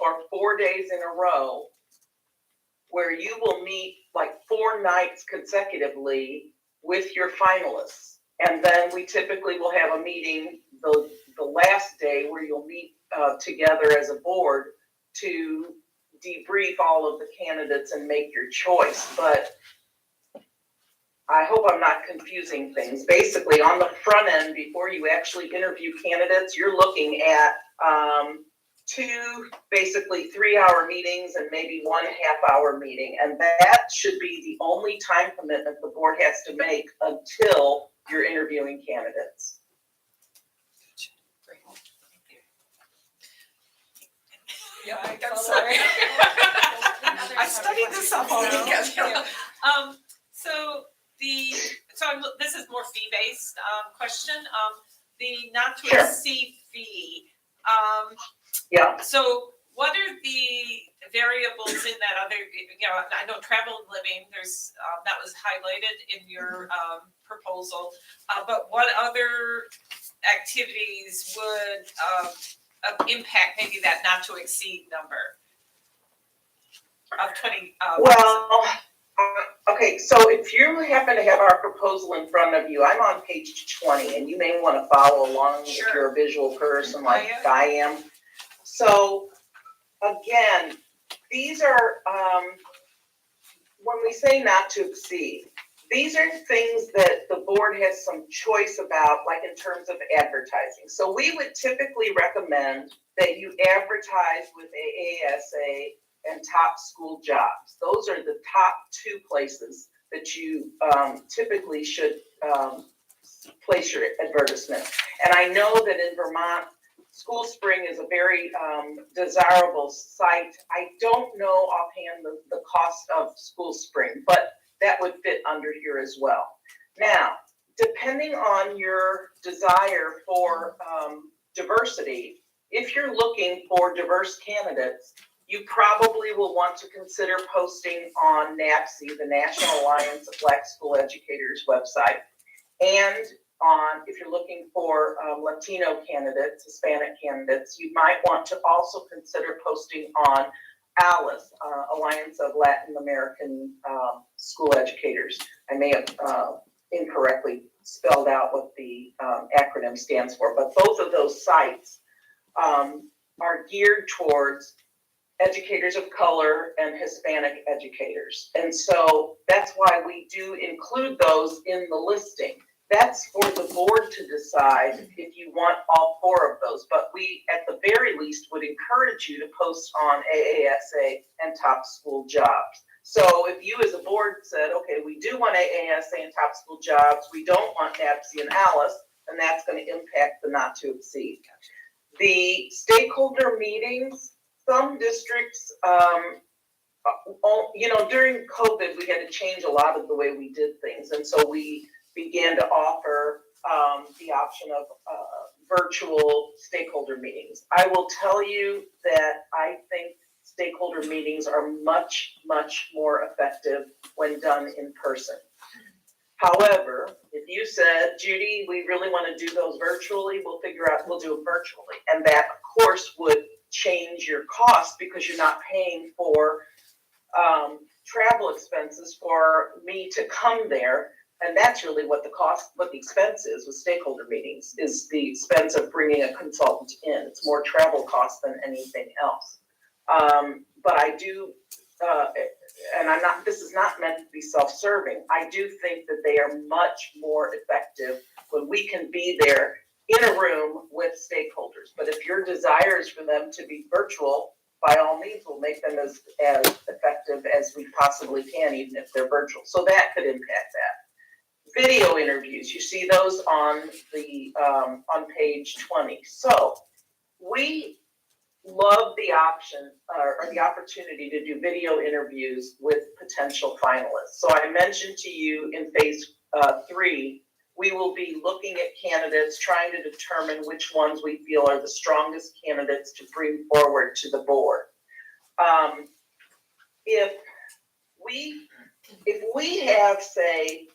or 4 days in a row where you will meet like 4 nights consecutively with your finalists. And then we typically will have a meeting the last day where you'll meet together as a board to debrief all of the candidates and make your choice. But I hope I'm not confusing things. Basically, on the front end, before you actually interview candidates, you're looking at 2 basically 3-hour meetings and maybe 1 half-hour meeting. And that should be the only time commitment the board has to make until you're interviewing candidates. Great. Yeah, I'm sorry. I studied this up all weekend. This is more fee-based question. The not to Sure. exceed fee. Yeah. So what are the variables in that other, I know travel and living, there's, that was highlighted in your proposal. But what other activities would impact maybe that not to exceed number of 20? Okay, so if you happen to have our proposal in front of you, I'm on page 20, and you may want to follow along if you're a visual person like I am. So again, these are, when we say not to exceed, these are things that the board has some choice about, like in terms of advertising. So we would typically recommend that you advertise with AASA and Top School Jobs. Those are the top 2 places that you typically should place your advertisement. And I know that in Vermont, School Spring is a very desirable site. I don't know offhand the cost of School Spring, but that would fit under here as well. Now, depending on your desire for diversity, if you're looking for diverse candidates, you probably will want to consider posting on NAPSE, the National Alliance of Black School Educators website, and if you're looking for Latino candidates, Hispanic candidates, you might want to also consider posting on ALICE, Alliance of Latin American School Educators. I may have incorrectly spelled out what the acronym stands for, but both of those sites are geared towards educators of color and Hispanic educators. And so that's why we do include those in the listing. That's for the board to decide if you want all 4 of those, but we, at the very least, would encourage you to post on AASA and Top School Jobs. So if you as a board said, okay, we do want AASA and Top School Jobs, we don't want NAPSI and ALICE, then that's going to impact the not to exceed. The stakeholder meetings, some districts, during COVID, we had to change a lot of the way we did things. And so we began to offer the option of virtual stakeholder meetings. I will tell you that I think stakeholder meetings are much, much more effective when done in person. However, if you said, Judy, we really want to do those virtually, we'll do them virtually. And that, of course, would change your cost because you're not paying for travel expenses for me to come there. And that's really what the expense is with stakeholder meetings, is the expense of bringing a consultant in. It's more travel cost than anything else. But I do, and this is not meant to be self-serving. I do think that they are much more effective when we can be there in a room with stakeholders. But if your desire is for them to be virtual, by all means, we'll make them as effective as we possibly can, even if they're virtual. So that could impact that. Video interviews, you see those on the on page 20. So we love the option or the opportunity to do video interviews with potential finalists. So I mentioned to you in phase 3, we will be looking at candidates, trying to determine which ones we feel are the strongest candidates to bring forward to the board. If we have, say,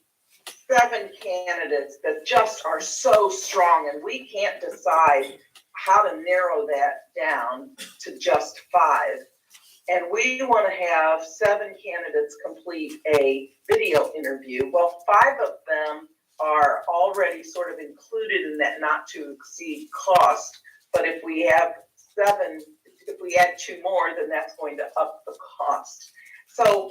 7 candidates that just are so strong and we can't decide how to narrow that down to just 5, and we want to have 7 candidates complete a video interview, well, 5 of them are already sort of included in that not to exceed cost. But if we have 7, if we add 2 more, then that's going to up the cost. So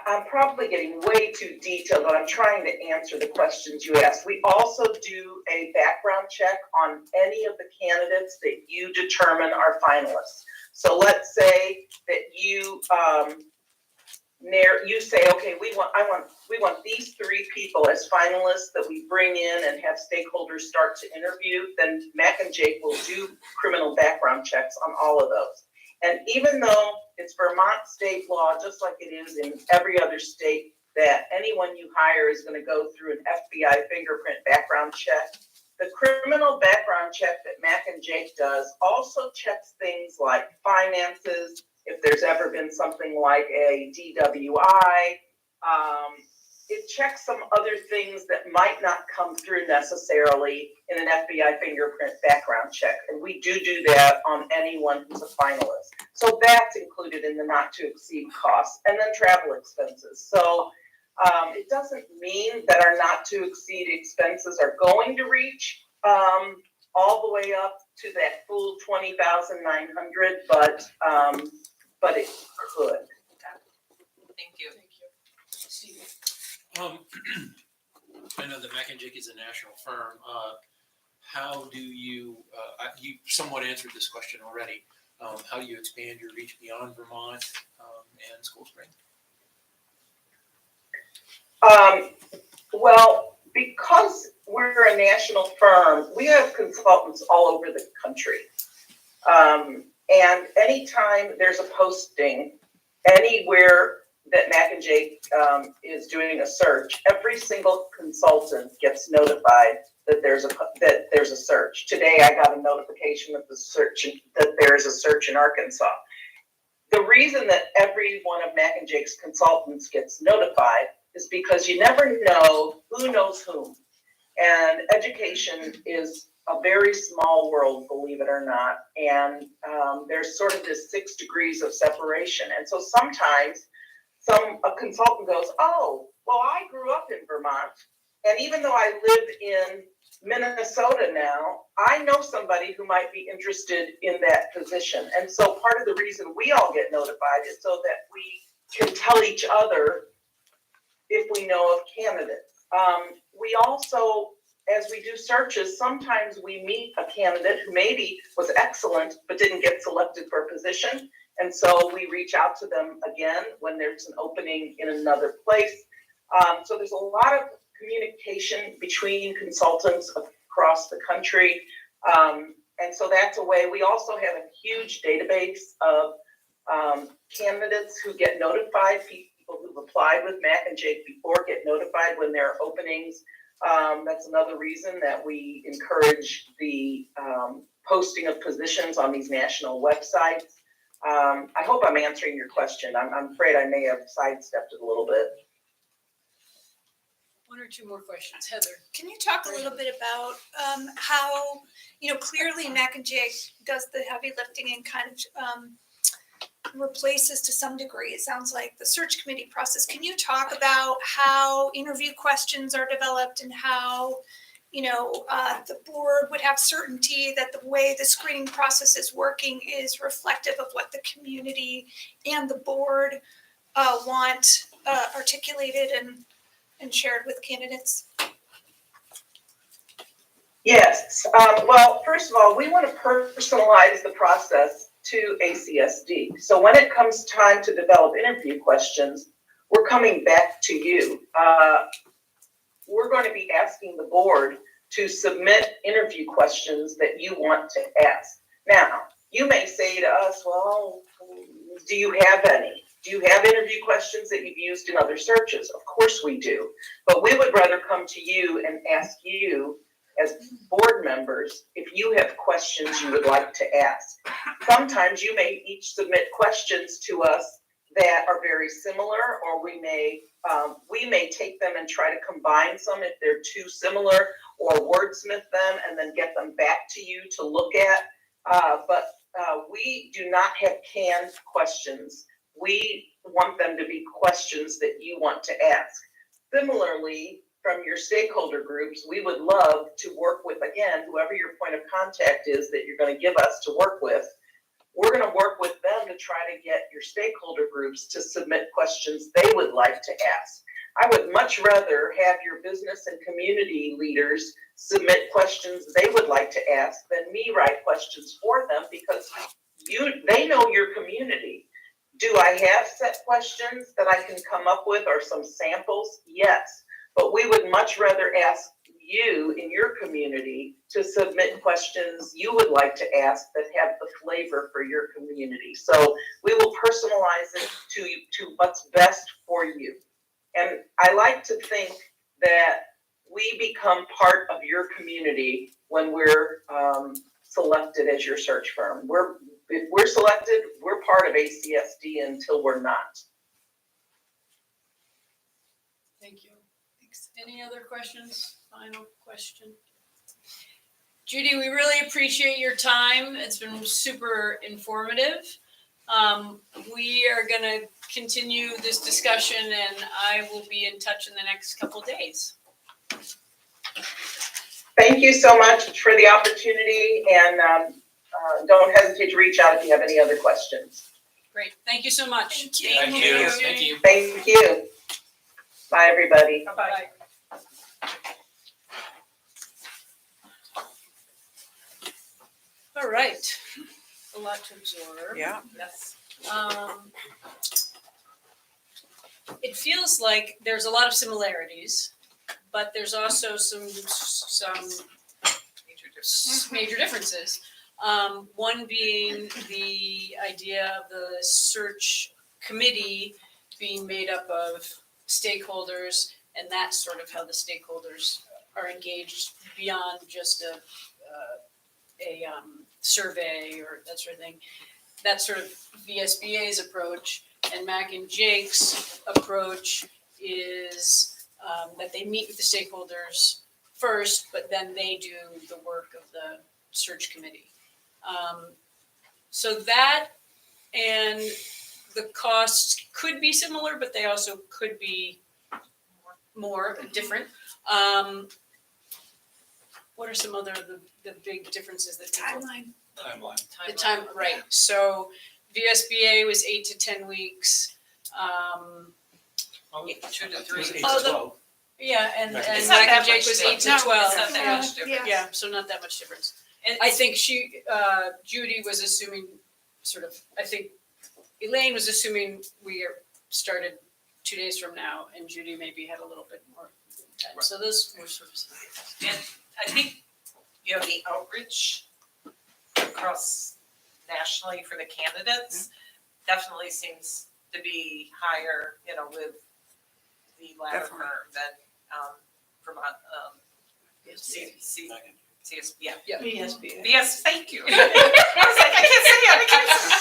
I'm probably getting way too detailed, but I'm trying to answer the questions you asked. We also do a background check on any of the candidates that you determine are finalists. So let's say that you say, okay, we want these 3 people as finalists that we bring in and have stakeholders start to interview. Then Mac and Jake will do criminal background checks on all of those. And even though it's Vermont state law, just like it is in every other state, that anyone you hire is going to go through an FBI fingerprint background check, the criminal background check that Mac and Jake does also checks things like finances, if there's ever been something like a DWI. It checks some other things that might not come through necessarily in an FBI fingerprint background check. And we do that on anyone who's a finalist. So that's included in the not to exceed costs, and then travel expenses. So it doesn't mean that our not to exceed expenses are going to reach all the way up to that full $20,900, but it could. Thank you. I know that Mac and Jake is a national firm. How do you, you somewhat answered this question already. How do you expand your reach beyond Vermont and School Spring? Well, because we're a national firm, we have consultants all over the country. And anytime there's a posting anywhere that Mac and Jake is doing a search, every single consultant gets notified that there's a search. Today, I got a notification of that there is a search in Arkansas. The reason that every one of Mac and Jake's consultants gets notified is because you never know who knows whom. And education is a very small world, believe it or not. And there's sort of this 6 degrees of separation. And so sometimes a consultant goes, oh, well, I grew up in Vermont. And even though I live in Minnesota now, I know somebody who might be interested in that position. And so part of the reason we all get notified is so that we can tell each other if we know of candidates. We also, as we do searches, sometimes we meet a candidate who maybe was excellent but didn't get selected for a position. And so we reach out to them again when there's an opening in another place. So there's a lot of communication between consultants across the country. And so that's a way. We also have a huge database of candidates who get notified. People who've applied with Mac and Jake before get notified when there are openings. That's another reason that we encourage the posting of positions on these national websites. I hope I'm answering your question. I'm afraid I may have sidestepped it a little bit. One or two more questions. Heather? Can you talk a little bit about how, clearly Mac and Jake does the heavy lifting and kind of replaces to some degree, it sounds like, the search committee process. Can you talk about how interview questions are developed and how, the board would have certainty that the way the screening process is working is reflective of what the community and the board want articulated and shared with candidates? Yes. Well, first of all, we want to personalize the process to ACSD. So when it comes time to develop interview questions, we're coming back to you. We're going to be asking the board to submit interview questions that you want to ask. Now, you may say to us, well, do you have any? Do you have interview questions that you've used in other searches? Of course we do. But we would rather come to you and ask you as board members if you have questions you would like to ask. Sometimes you may each submit questions to us that are very similar, or we may take them and try to combine some if they're too similar, or wordsmith them and then get them back to you to look at. But we do not have canned questions. We want them to be questions that you want to ask. Similarly, from your stakeholder groups, we would love to work with, again, whoever your point of contact is that you're going to give us to work with. We're going to work with them to try to get your stakeholder groups to submit questions they would like to ask. I would much rather have your business and community leaders submit questions they would like to ask than me write questions for them, because they know your community. Do I have set questions that I can come up with, or some samples? Yes. But we would much rather ask you in your community to submit questions you would like to ask that have the flavor for your community. So we will personalize it to what's best for you. And I like to think that we become part of your community when we're selected as your search firm. If we're selected, we're part of ACSD until we're not. Thank you. Thanks. Any other questions? Final question. Judy, we really appreciate your time. It's been super informative. We are going to continue this discussion, and I will be in touch in the next couple days. Thank you so much for the opportunity, and don't hesitate to reach out if you have any other questions. Great. Thank you so much. Thank you. Thank you. Thank you. Thank you. Bye, everybody. Bye-bye. All right. A lot to absorb. Yeah. Yes. It feels like there's a lot of similarities, but there's also some major differences. One being the idea of the search committee being made up of stakeholders, and that's sort of how the stakeholders are engaged beyond just a survey or that sort of thing. That's sort of VSBA's approach, and Mac and Jake's approach is that they meet with the stakeholders first, but then they do the work of the search committee. So that and the costs could be similar, but they also could be more different. What are some other the big differences that people? Timeline. Timeline. The time, right, so VSBA was 8 to 10 weeks. 2 to 3. 8 to Oh, the- 12. Yeah, and Mac It's Mac not and that Jake much was 8 to difference. 12. It's not that much difference. Yeah, so not that much difference. And I think Judy was assuming I think Elaine was assuming we started 2 days from now, and Judy maybe had a little bit more time. So those were sort of. And I think, the outreach across nationally for the candidates definitely seems to be higher, with the Definitely. Latimer than, Vermont, CS, yeah. VSBA. Yes, thank you. I was like, I can't say it, I can't say it.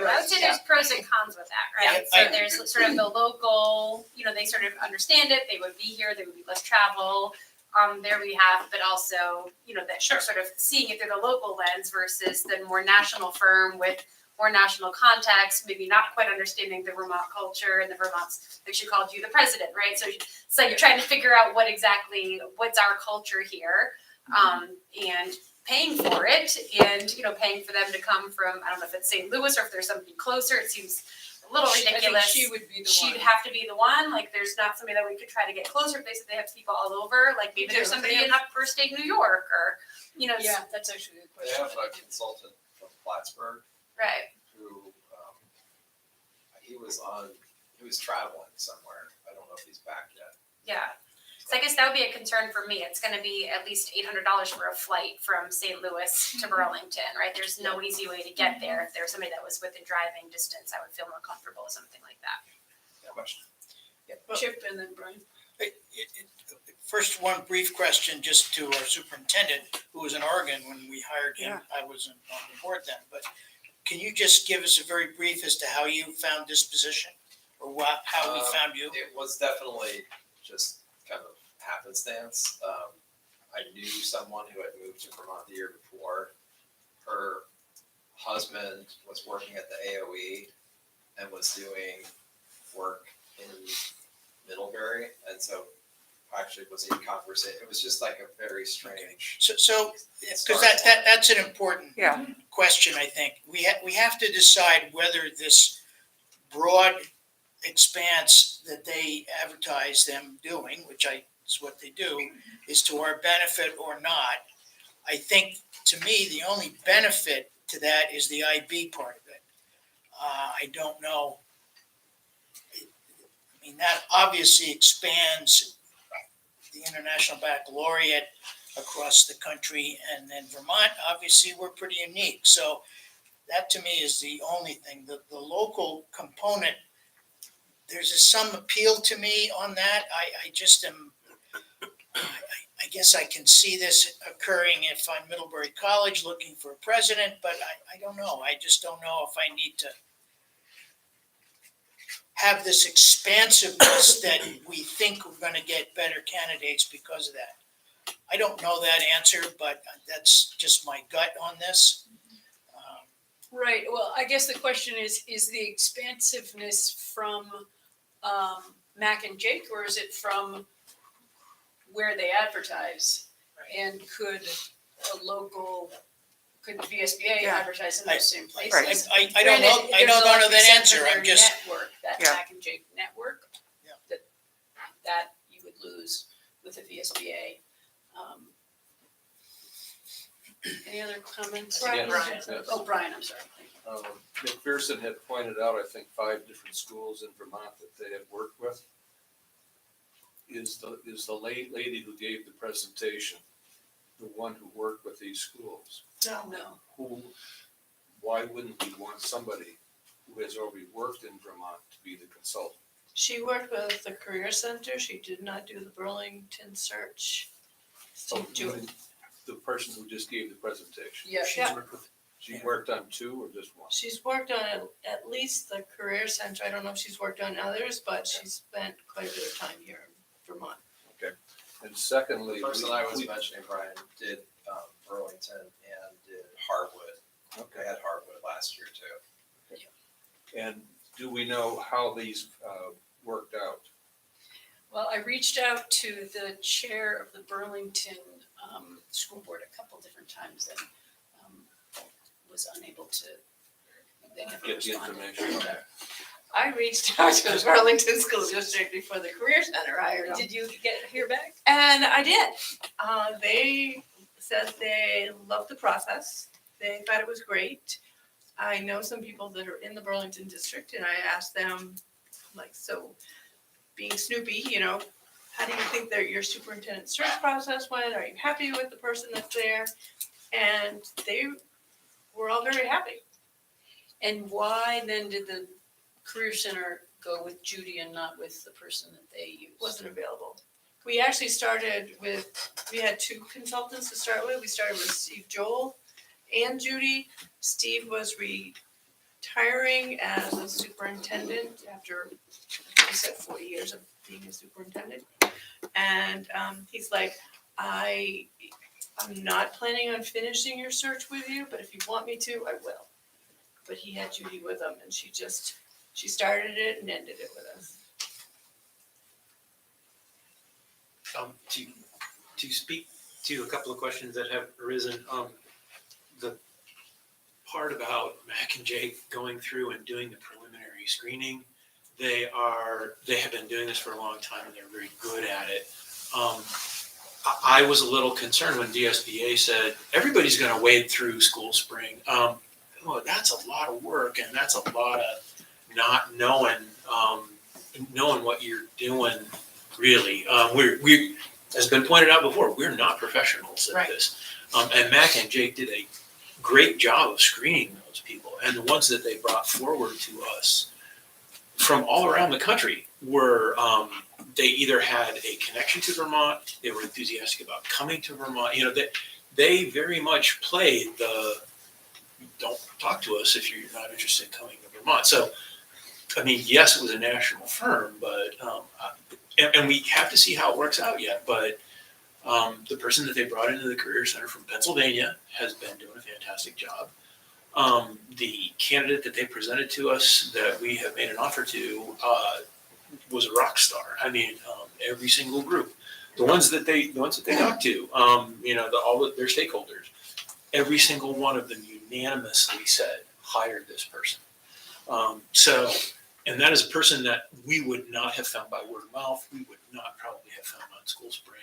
Right, I would say there's pros and cons with that, right? Yeah, So there's sort of the local, they sort of understand it, they would be here, there would be less travel on their behalf, but also, that they're sort of seeing it through the local lens versus the more national firm with more national contacts, maybe not quite understanding the Vermont culture and the Vermont's, like she called you the president, right? So it's like you're trying to figure out what's our culture here, and paying for it, and paying for them to come from, I don't know if it's St. Louis or if there's something closer. It seems a little ridiculous. I think she would be the one. She'd have to be the one. Like, there's not somebody that we could try to get closer. If they said they have people all over, like maybe there's somebody in Upper State New York, or Yeah, that's actually a good They question. have a consultant from Plattsburgh right. who, he was traveling somewhere. I don't know if he's back yet. Yeah. So I guess that would be a concern for me. It's going to be at least $800 for a flight from St. Louis to Burlington, right? There's no easy way to get there. If there's somebody that was within driving distance, I would feel more comfortable with something like that. Question. Chip and then Brian. First, one brief question just to our superintendent, who was in Oregon when we hired him. I wasn't on the board then, but can you just give us a very brief as to how you found this position, or how we found you? It was definitely just kind of happenstance. I knew someone who had moved to Vermont the year before. Her husband was working at the AOE and was doing work in Middlebury, and so actually was in conversation. It was just like a very strange. So, because that's an important question, I think. We have to decide whether this broad expanse that they advertise them doing, which is what they do, is to our benefit or not. I think, to me, the only benefit to that is the IB part of it. I don't know. I mean, that obviously expands the International Baccalaureate across the country, and then Vermont, obviously, we're pretty unique. So that, to me, is the only thing. The local component, there's some appeal to me on that. I just am, I guess I can see this occurring if I'm Middlebury College looking for a president, but I don't know. I just don't know if I need to have this expansiveness that we think we're going to get better candidates because of that. I don't know that answer, but that's just my gut on this. Right, well, I guess the question is the expansiveness from Mac and Jake, or is it from where they advertise? And could VSBA advertise in those same places? I don't know. I don't know that answer. I'm just. Network, that Mac and Jake network, that you would lose with a VSBA. Any other comments? Brian. Oh, Brian, I'm sorry. McPherson had pointed out, I think, 5 different schools in Vermont that they had worked with. Is the lady who gave the presentation the one who worked with these schools? No. Why wouldn't we want somebody who has already worked in Vermont to be the consultant? She worked with the Career Center. She did not do the Burlington search. The person who just gave the presentation. Yeah. She worked on 2 or just 1? She's worked on at least the Career Center. I don't know if she's worked on others, but she spent quite a bit of time here in Vermont. Okay. And secondly, The person I was mentioning, Brian, did Burlington and did Harwood. Okay. They had Harwood last year too. And do we know how these worked out? Well, I reached out to the chair of the Burlington School Board a couple different times and was unable to. They never Get the responded. information. I reached out to the Burlington School District before the Career Center hired them. Did you hear back? And I did. They said they loved the process. They thought it was great. I know some people that are in the Burlington district and I asked them, like, so being Snoopy, you know, how do you think that your superintendent search process went? Are you happy with the person that's there? And they were all very happy. And why then did the Career Center go with Judy and not with the person that they used? Wasn't available. We actually started with, we had two consultants to start with. We started with Steve Joel and Judy. Steve was retiring as a superintendent after, he said, 40 years of being a superintendent. And he's like, I'm not planning on finishing your search with you, but if you want me to, I will. But he had Judy with him and she started it and ended it with us. To speak to a couple of questions that have arisen, the part about Mac and Jake going through and doing the preliminary screening, they have been doing this for a long time and they're very good at it. I was a little concerned when DSBA said, everybody's gonna wade through school spring. Well, that's a lot of work and that's a lot of not knowing what you're doing really. We as been pointed out before, we're not professionals at this. And Mac and Jake did a great job of screening those people. And the ones that they brought forward to us from all around the country were, they either had a connection to Vermont, they were enthusiastic about coming to Vermont. You know, they very much played the, don't talk to us if you're not interested in coming to Vermont. So, I mean, yes, it was a national firm, but, and we have to see how it works out yet, but the person that they brought into the Career Center from Pennsylvania has been doing a fantastic job. The candidate that they presented to us that we have made an offer to was a rock star. I mean, every single group, the ones that they talked to, you know, all their stakeholders, every single one of them unanimously said, hire this person. So, and that is a person that we would not have found by word of mouth. We would not probably have found on School Spring.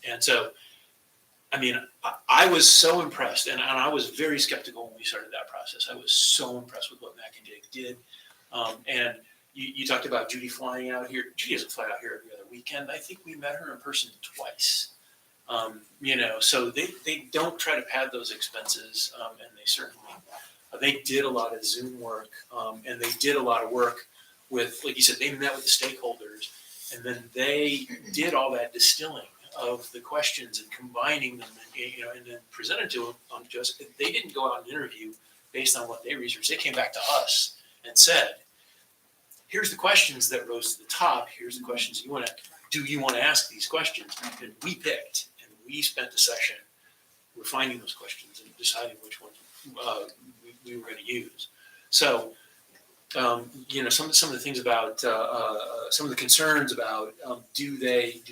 And so, I mean, I was so impressed, and I was very skeptical when we started that process. I was so impressed with what Mac and Jake did. And you talked about Judy flying out here. Judy doesn't fly out here every other weekend. I think we met her in person twice. You know, so they don't try to pad those expenses, and they certainly, they did a lot of Zoom work, and they did a lot of work with, like you said, they met with the stakeholders, and then they did all that distilling of the questions and combining them, and, you know, and then presented to them on just, they didn't go out and interview based on what they researched. They came back to us and said, here's the questions that rose to the top. Here's the questions do you want to ask these questions? And we picked, and we spent the session refining those questions and deciding which ones we were going to use. So, you know, some of the things about some of the concerns about do they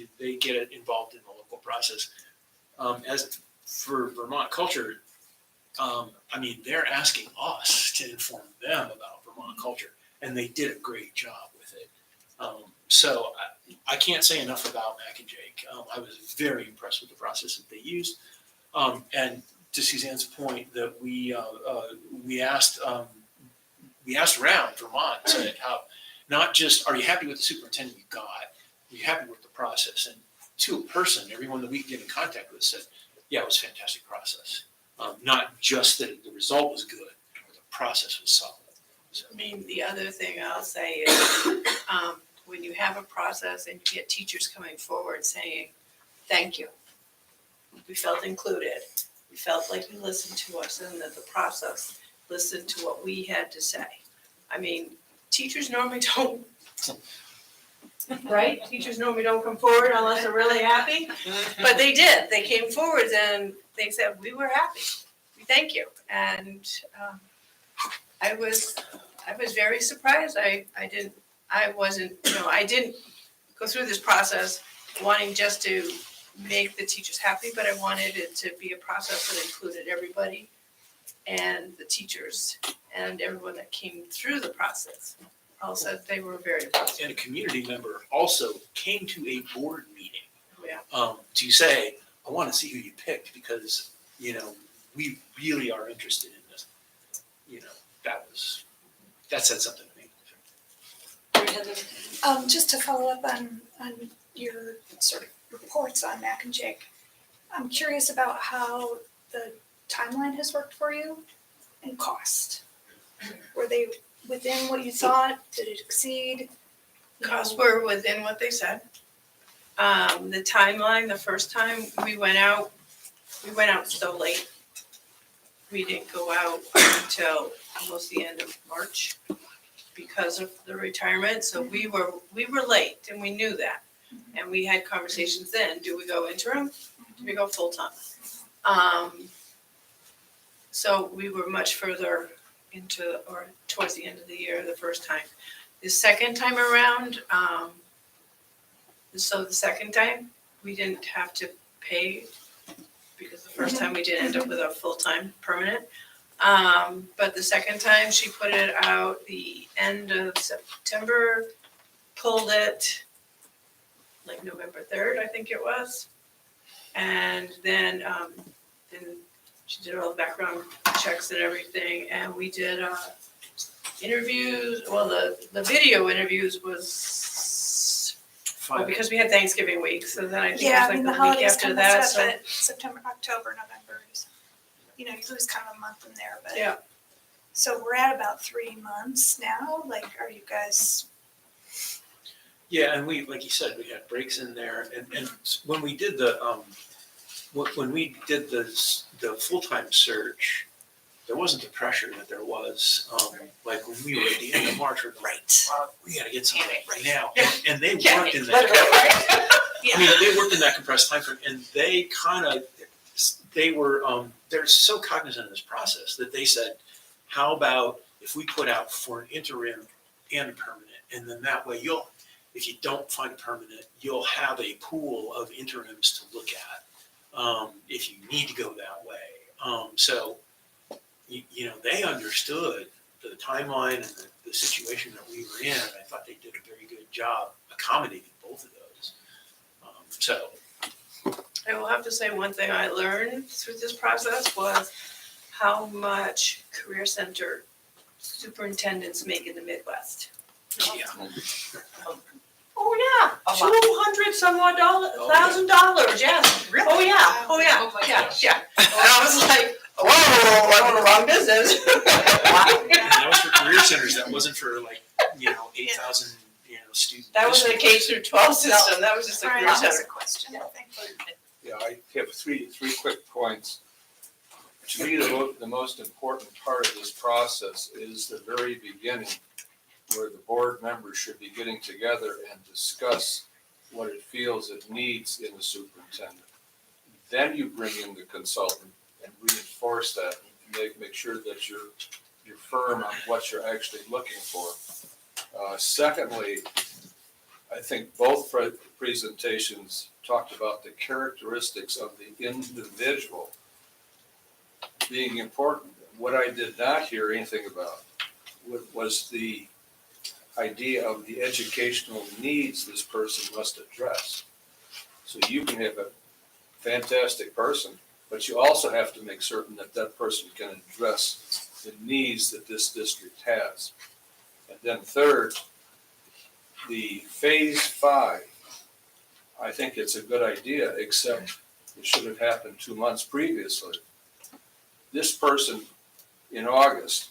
get involved in the local process? As for Vermont culture, I mean, they're asking us to inform them about Vermont culture, and they did a great job with it. So I can't say enough about Mac and Jake. I was very impressed with the process that they used, and to Suzanne's point, that we asked around Vermont, said how, not just, are you happy with the superintendent you got? Are you happy with the process? And to a person, everyone that we could get in contact with said, yeah, it was a fantastic process. Not just that the result was good, but the process was solid. So, I mean, the other thing I'll say is, when you have a process and you get teachers coming forward saying, thank you. We felt included. We felt like you listened to us and that the process listened to what we had to say. I mean, teachers normally don't right? Teachers normally don't come forward unless they're really happy, but they did. They came forward and they said, we were happy. We thank you. And I was very surprised. I didn't go through this process wanting just to make the teachers happy, but I wanted it to be a process that included everybody and the teachers and everyone that came through the process. All said they were very positive. And a community member also came to a board meeting Yeah. to say, I want to see who you picked because, you know, we really are interested in this. You know, that said something to me. Just to follow up on your sort of reports on Mac and Jake, I'm curious about how the timeline has worked for you and cost. Were they within what you thought? Did it exceed? Costs were within what they said. The timeline, the first time we went out so late. We didn't go out until almost the end of March because of the retirement. So we were late and we knew that. And we had conversations then. Do we go interim? Do we go full-time? So we were much further into or towards the end of the year the first time. The second time around, so the second time we didn't have to pay because the first time we did end up with a full-time permanent. But the second time she put it out the end of September, pulled it like November 3rd, I think it was. And then she did all the background checks and everything, and we did interviews. Well, the video interviews was because we had Thanksgiving week, so then I think Yeah, it was like the the week holidays after kind of that. messed So up at September, October, November. You know, you lose kind of a month in there, but. Yeah. So we're at about 3 months now. Like, are you guys? Yeah, and we, like you said, we had breaks in there, and when we did the full-time search, there wasn't the pressure that there was, like when we were at the end of March, we're like, we gotta get something right now, and they worked in that. I mean, they worked in that compressed timeframe, and they were, they're so cognizant of this process that they said, how about if we put out for an interim and a permanent, and then that way if you don't find a permanent, you'll have a pool of interims to look at, if you need to go that way. So, you know, they understood the timeline and the situation that we were in. I thought they did a very good job accommodating both of those. So. I will have to say one thing I learned through this process was how much career center superintendents make in the Midwest. Yeah. Oh yeah, $200,000, yes. Really? Oh yeah, Oh my gosh. yeah. And I was like, whoa, I'm in the wrong business. And that was for career centers. That wasn't for 8,000 students. That was the K through 12 system. That was just a Brian, career that was center. a question, I think. Yeah, I have three quick points. To me, the most important part of this process is the very beginning, where the board members should be getting together and discuss what it feels it needs in the superintendent. Then you bring in the consultant and reinforce that and make sure that you're firm on what you're actually looking for. Secondly, I think both presentations talked about the characteristics of the individual being important. What I did not hear anything about was the idea of the educational needs this person must address. So you can have a fantastic person, but you also have to make certain that that person can address the needs that this district has. And then third, the phase 5, I think it's a good idea, except it should have happened 2 months previously. This person in August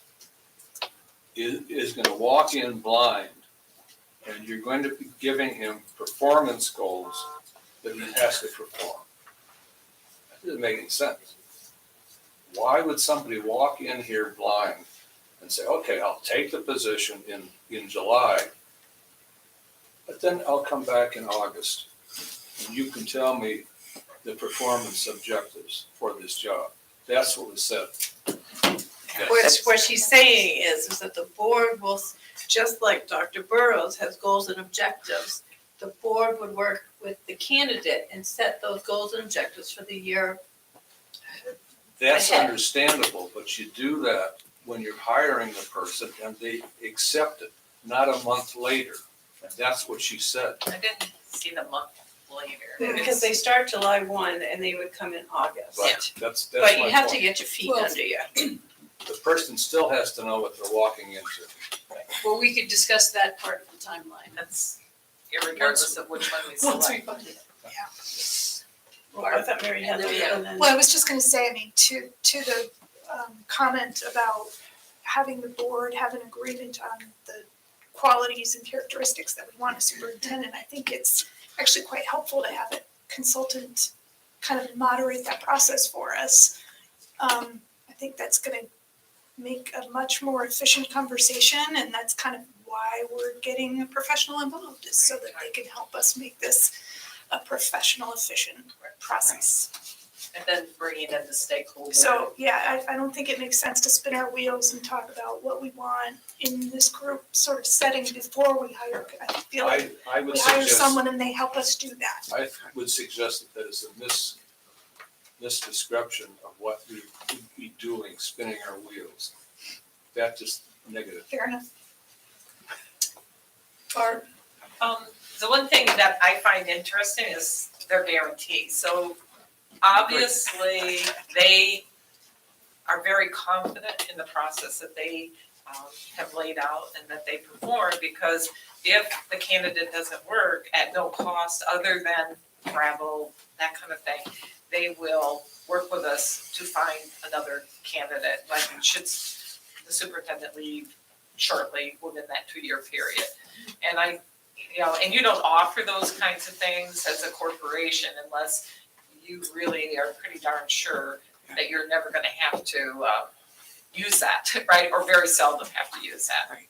is going to walk in blind, and you're going to be giving him performance goals that he has to perform. That doesn't make any sense. Why would somebody walk in here blind and say, okay, I'll take the position in July, but But then I'll come back in August and you can tell me the performance objectives for this job. That's what was said. What she's saying is that the board will, just like Dr. Burrows has goals and objectives, the board would work with the candidate and set those goals and objectives for the year. That's Ahead. understandable, but you do that when you're hiring the person and they accept it, not a month later. And that's what she said. I didn't see the month later. Because they start July 1 and they would come in August. Right, that's But my you have to point. get your feet Well, under you. The person still has to know what they're walking into. Well, we could discuss that part of the timeline. That's irregardless of which one we Once we select. find it. Yeah. Well, I thought Mary had that, and then. Well, I was just gonna say, I mean, to the comment about having the board have an agreement on the qualities and characteristics that we want in a superintendent, I think it's actually quite helpful to have a consultant kind of moderate that process for us. I think that's gonna make a much more efficient conversation, and that's kind of why we're getting a professional involved, is so that they can help us make this a professional, efficient process. And then bringing in the stakeholders. So, yeah, I don't think it makes sense to spin our wheels and talk about what we want in this group sort of setting before we hire. I feel like I would we hire suggest, someone and they help us do that. I would suggest that it's a misdescription of what we would be doing, spinning our wheels. That's just negative. Fair enough. Barb? The one thing that I find interesting is their guarantees. So obviously, they are very confident in the process that they have laid out and that they perform, because if the candidate doesn't work at no cost other than travel, that kind of thing, they will work with us to find another candidate, like should the superintendent leave shortly within that 2-year period. And and you don't offer those kinds of things as a corporation unless you really are pretty darn sure that you're never gonna have to use that, right? Or very seldom have to use that. Right.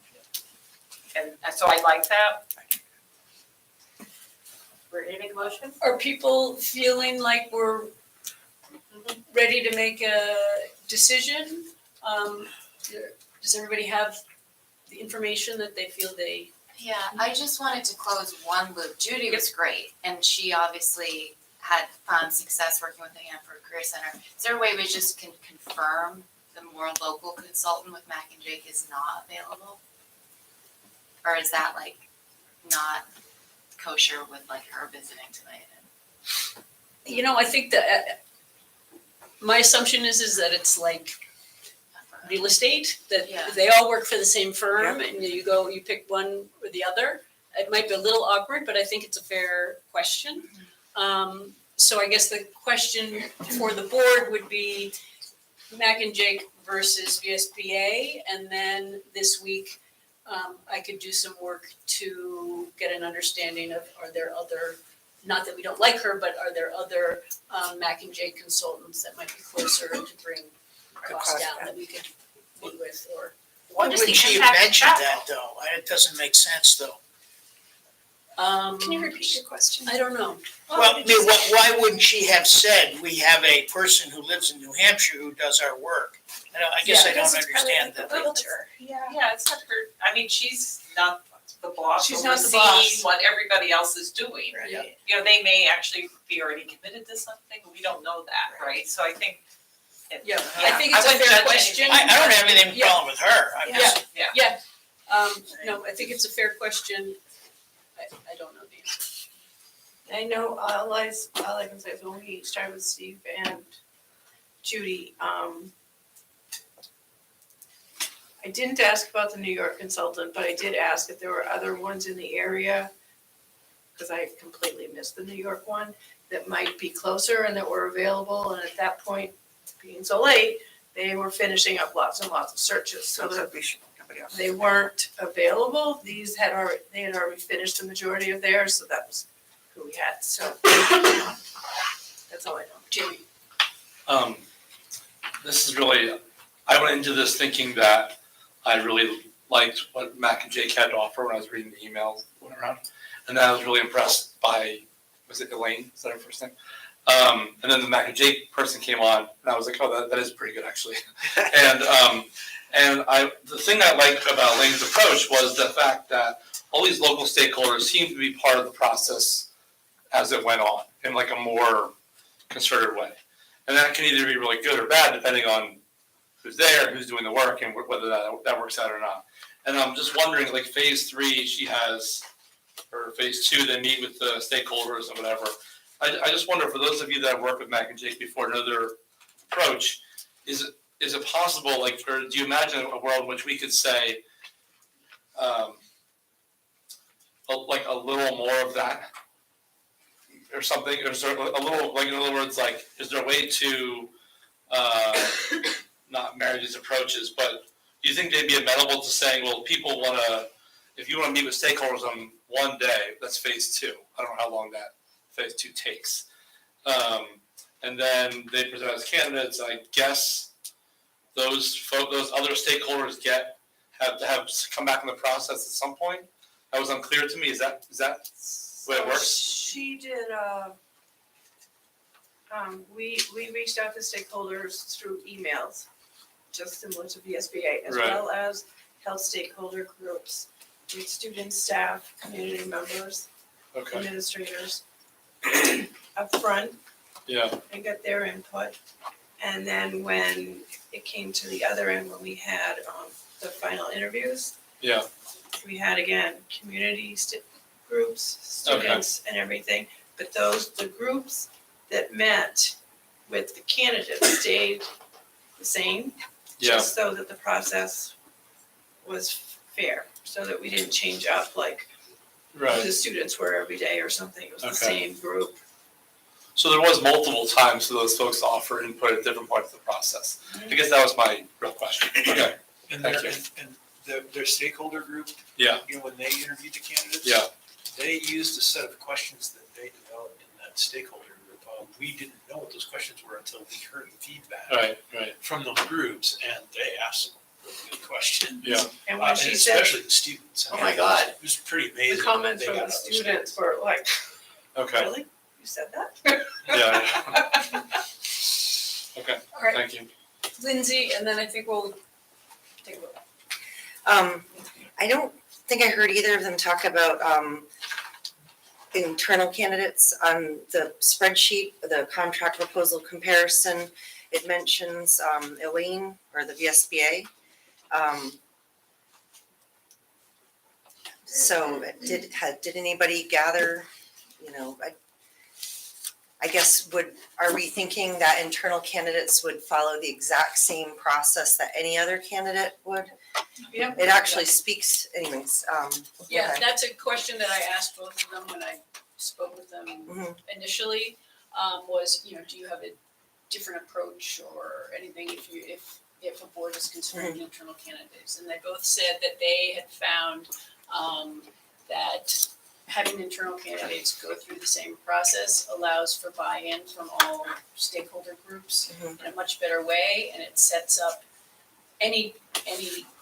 And so I like that. Ready to make a motion? Are people feeling like we're ready to make a decision? Does everybody have the information that they feel they? Yeah, I just wanted to close one loop. Judy was great, and she obviously had found success working with the Hanford Career Center. Is there a way we just can confirm the more local consultant with Mac and Jake is not available? Or is that like not kosher with like her visiting tonight? I think that my assumption is that it's like real estate, that Yeah. they all work for the same firm and you pick one or the other. It might be a little awkward, but I think it's a fair question. So I guess the question for the board would be Mac and Jake versus VSBA. And then this week, I could do some work to get an understanding of, are there other, not that we don't like her, but are there other Mac and Jake consultants that might be closer to bring costs down that we could meet with, or? Why Just wouldn't the she have impact of mentioned travel. that though? It doesn't make sense though. Can you repeat your question? I don't know. Well, I mean, why wouldn't she have said, we have a person who lives in New Hampshire who does our work? I guess I don't Because it's probably understand like that. a realtor, yeah. Yeah, it's not her, I mean, she's not the boss She's not the overseeing boss. what everybody else is doing. Right. They may actually be already committed to something, we don't know that, right? So I think. Yeah, I think it's a wouldn't fair judge question. anything. I don't have anything Yeah. problem with her. I'm just, No, I think it's a fair question. I don't know the answer. I know, all I can say is when we started with Steve and Judy, I didn't ask about the New York consultant, but I did ask if there were other ones in the area, because I completely missed the New York one, that might be closer and that were available, and at that point, being so late, they were finishing up lots and lots of searches, so that they weren't available. They had already finished the majority of theirs, so that was who we had, so that's all I know. Jimmy? This is really, I went into this thinking that I really liked what Mac and Jake had to offer when I was reading the emails that went around. And then I was really impressed by, was it Elaine? Is that her first name? And then the Mac and Jake person came on, and I was like, oh, that is pretty good, actually. And the thing I liked about Elaine's approach was the fact that all these local stakeholders seemed to be part of the process as it went on in like a more concerted way. And that can either be really good or bad, depending on who's there, who's doing the work, and whether that works out or not. And I'm just wondering, like phase 3, she has, or phase 2, they meet with the stakeholders and whatever. I just wonder, for those of you that have worked with Mac and Jake before, know their approach, is it possible, like, or do you imagine a world in which we could say, like a little more of that, or something, or is there a little, like in other words, like, is there a way to not marry these approaches, but do you think they'd be amenable to saying, well, people want to, if you want to meet with stakeholders on one day, that's phase 2. I don't know how long that phase 2 takes. And then they present as candidates. I guess those other stakeholders have to come back in the process at some point. That was unclear to me. Is that the way it works? She did, we reached out to stakeholders through emails, just similar to VSBA, as Right. well as held stakeholder groups with students, staff, community members, Okay. administrators up front, Yeah. and got their input. And then when it came to the other end, when we had the final interviews, Yeah. we had again community groups, students, and everything. But the groups that met with the candidates stayed the same, Yeah. just so that the process was fair, so that we didn't change up like who Right. the students were every day or something. It was the Okay. same group. So there was multiple times for those folks to offer input at different parts of the process. I guess that was my real question. Okay. And Thank their, you. and their stakeholder group, Yeah. you know, when they interviewed the candidates. Yeah. They used a set of questions that they developed in that stakeholder group. We didn't know what those questions were until we heard the feedback Right. from those groups, and they asked some really good questions. Yeah. And when And she said, especially the students. I oh mean, my God, It was pretty amazing. the comments they from got the out of those students were like, Okay. really? You said that? Yeah. Okay. All right, Thank you. Lindsay, and then I think we'll take a look. I don't think I heard either of them talk about internal candidates on the spreadsheet, the contract proposal comparison. It mentions Elaine or the VSBA. So did anybody gather, you know, I guess are we thinking that internal candidates would follow the exact same process that any other candidate would? Yeah. It actually speaks, anyways, Yeah, okay. that's a question that I asked both of them when I spoke with them Mhm. initially, was, you know, do you have a different approach or anything if a board is considering internal candidates? And they both said that they had found, that having internal candidates go through the same process allows for buy-in from all stakeholder groups in a much better way, and it sets up any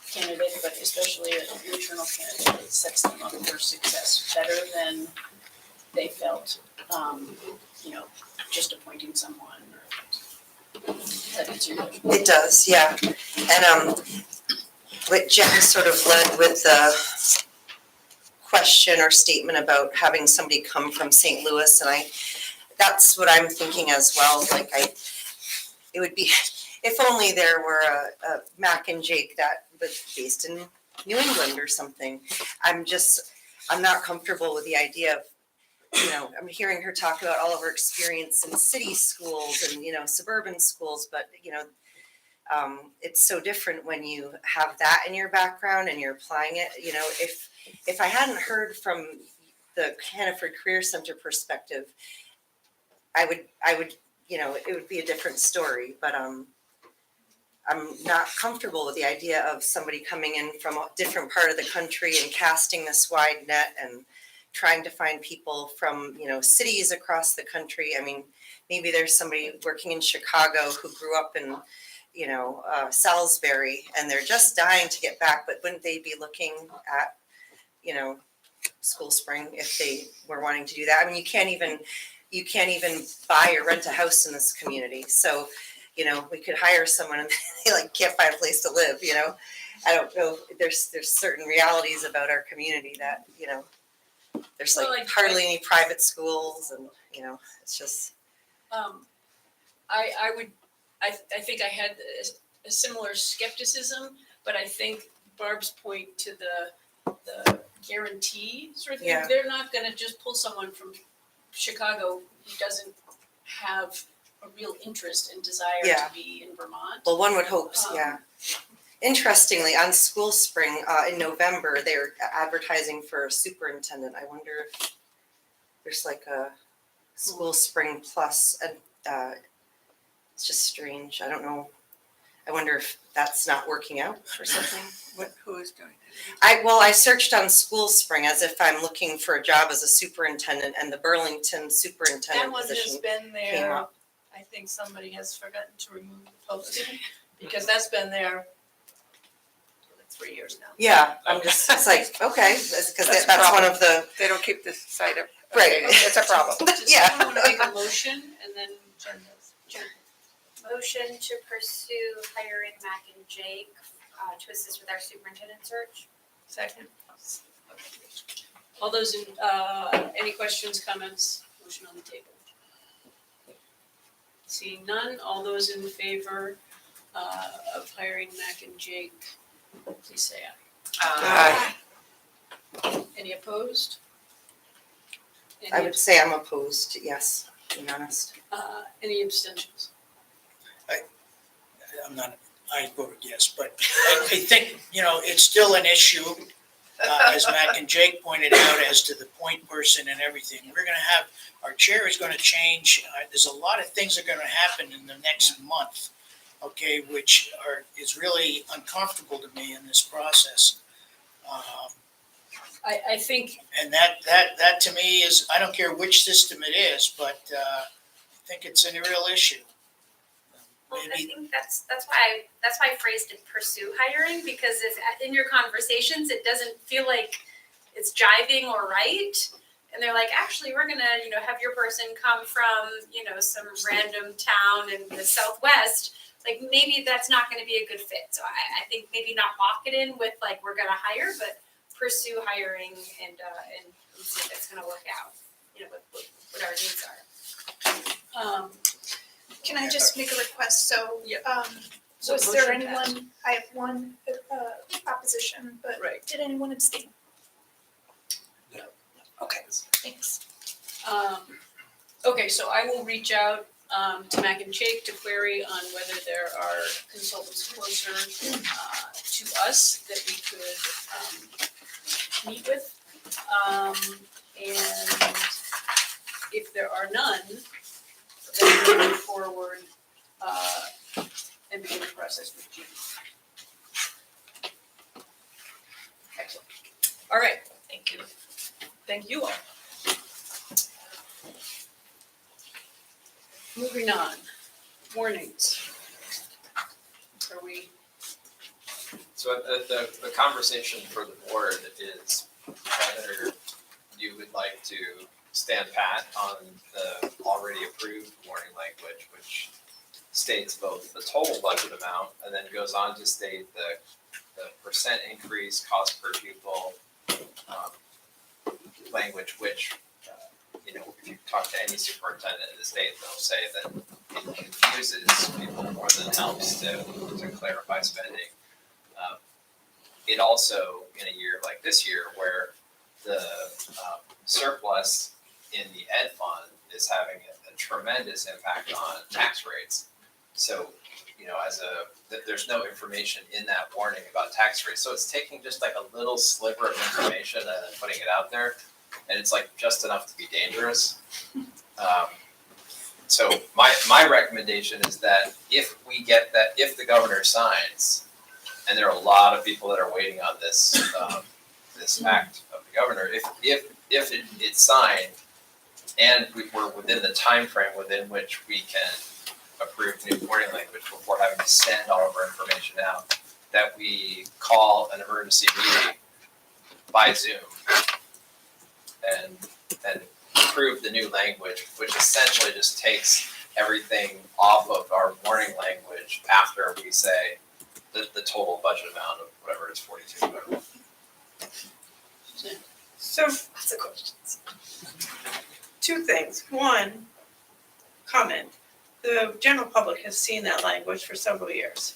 candidate, but especially an internal candidate, it sets them up for success better than they felt, you know, just appointing someone or. That answer your question? It does, yeah. And what Jen sort of led with the question or statement about having somebody come from St. Louis, and that's what I'm thinking as well. Like it would be, if only there were a Mac and Jake that was based in New England or something. I'm not comfortable with the idea of, you know, I'm hearing her talk about all of her experience in city schools and, you know, suburban schools, but, you know, it's so different when you have that in your background and you're applying it. You know, if I hadn't heard from the Hannaford Career Center perspective, I would, you know, it would be a different story. But I'm not comfortable with the idea of somebody coming in from a different part of the country and casting this wide net and trying to find people from, you know, cities across the country. I mean, maybe there's somebody working in Chicago who grew up in, Salisbury, and they're just dying to get back, but wouldn't they be looking at, School Spring if they were wanting to do that? I mean, you can't even buy or rent a house in this community. So, we could hire someone and they can't find a place to live, I don't know, there's certain realities about our community that, there's Well, hardly any private schools and, it's just. I think I had a similar skepticism, but I think Barb's point to the guarantee sort of thing, Yeah. they're not gonna just pull someone from Chicago who doesn't have a real interest and desire Yeah. to be in Vermont. Well, one would hope, yeah. Interestingly, on School Spring, in November, they're advertising for a superintendent. I wonder if there's a School Spring Plus, and it's just strange. I don't know. I wonder if that's not working out or something. Who is doing it? I searched on School Spring as if I'm looking for a job as a superintendent, and the Burlington That superintendent one has position been came there, up. I think somebody has forgotten to remove the posting, because that's been there for 3 years now. Yeah, I'm just, it's okay, because That's a that's one problem. of the, They don't keep this site up. right. It's a problem. Does Yeah. someone wanna make a motion and then Jen does? Jen. Motion to pursue hiring Mac and Jake to assist with our superintendent search. Second. All those in, any questions, comments, motion on the table? Seeing none, all those in favor of hiring Mac and Jake, please say aye. Any opposed? I would say I'm opposed, yes, to be honest. Any abstentions? I voted yes, but I think, it's still an issue, as Mac and Jake pointed out, as to the point person and everything. We're gonna have, our chair is gonna change. There's a lot of things that are gonna happen in the next month, okay, which is really uncomfortable to me in this process. I think, And that to me is, I don't care which system it is, but I think it's a real issue. Well, I Maybe, think that's why I phrased it pursue hiring, because if in your conversations it doesn't feel like it's jiving or right, and they're like, actually, we're gonna have your person come from some random town in the Southwest, maybe that's not gonna be a good fit. So I think maybe not lock it in with we're gonna hire, but pursue hiring and see if it's gonna work out, what our needs are. Can I just make a request? So, Yeah. was there motion passed. anyone, I have one opposition, but Right. did anyone abstain? No. Okay, thanks. Okay, so I will reach out to Mac and Jake to query on whether there are consultants closer to us that we could meet with. And if there are none, then we'll move forward and begin the process with Jim. Excellent. All right, thank you. Thank you all. Moving on, warnings. Are we, So the conversation for the board is whether you would like to stand pat on the already approved warning language, which states both the total budget amount and then goes on to state the percent increase, cost per pupil, language, which, if you talk to any superintendent in the state, they'll say that it confuses people more than helps to clarify spending. It also, in a year like this year, where the surplus in the ed fund is having a tremendous impact on tax rates. So, there's no information in that warning about tax rates. So it's taking just a little sliver of information and then putting it out there. And it's just enough to be dangerous. So my recommendation is that if we get that, if the governor signs, and there are a lot of people that are waiting on this, this act of the governor, if it's signed and we're within the time frame within which we can approve new warning language before having to send all of our information out, that we call an emergency meeting by Zoom and approve the new language, which essentially just takes everything off of our warning language after we say the total budget amount of whatever it is, 42, whatever. So, Lots of questions. two things. One, comment. The general public has seen that language for several years.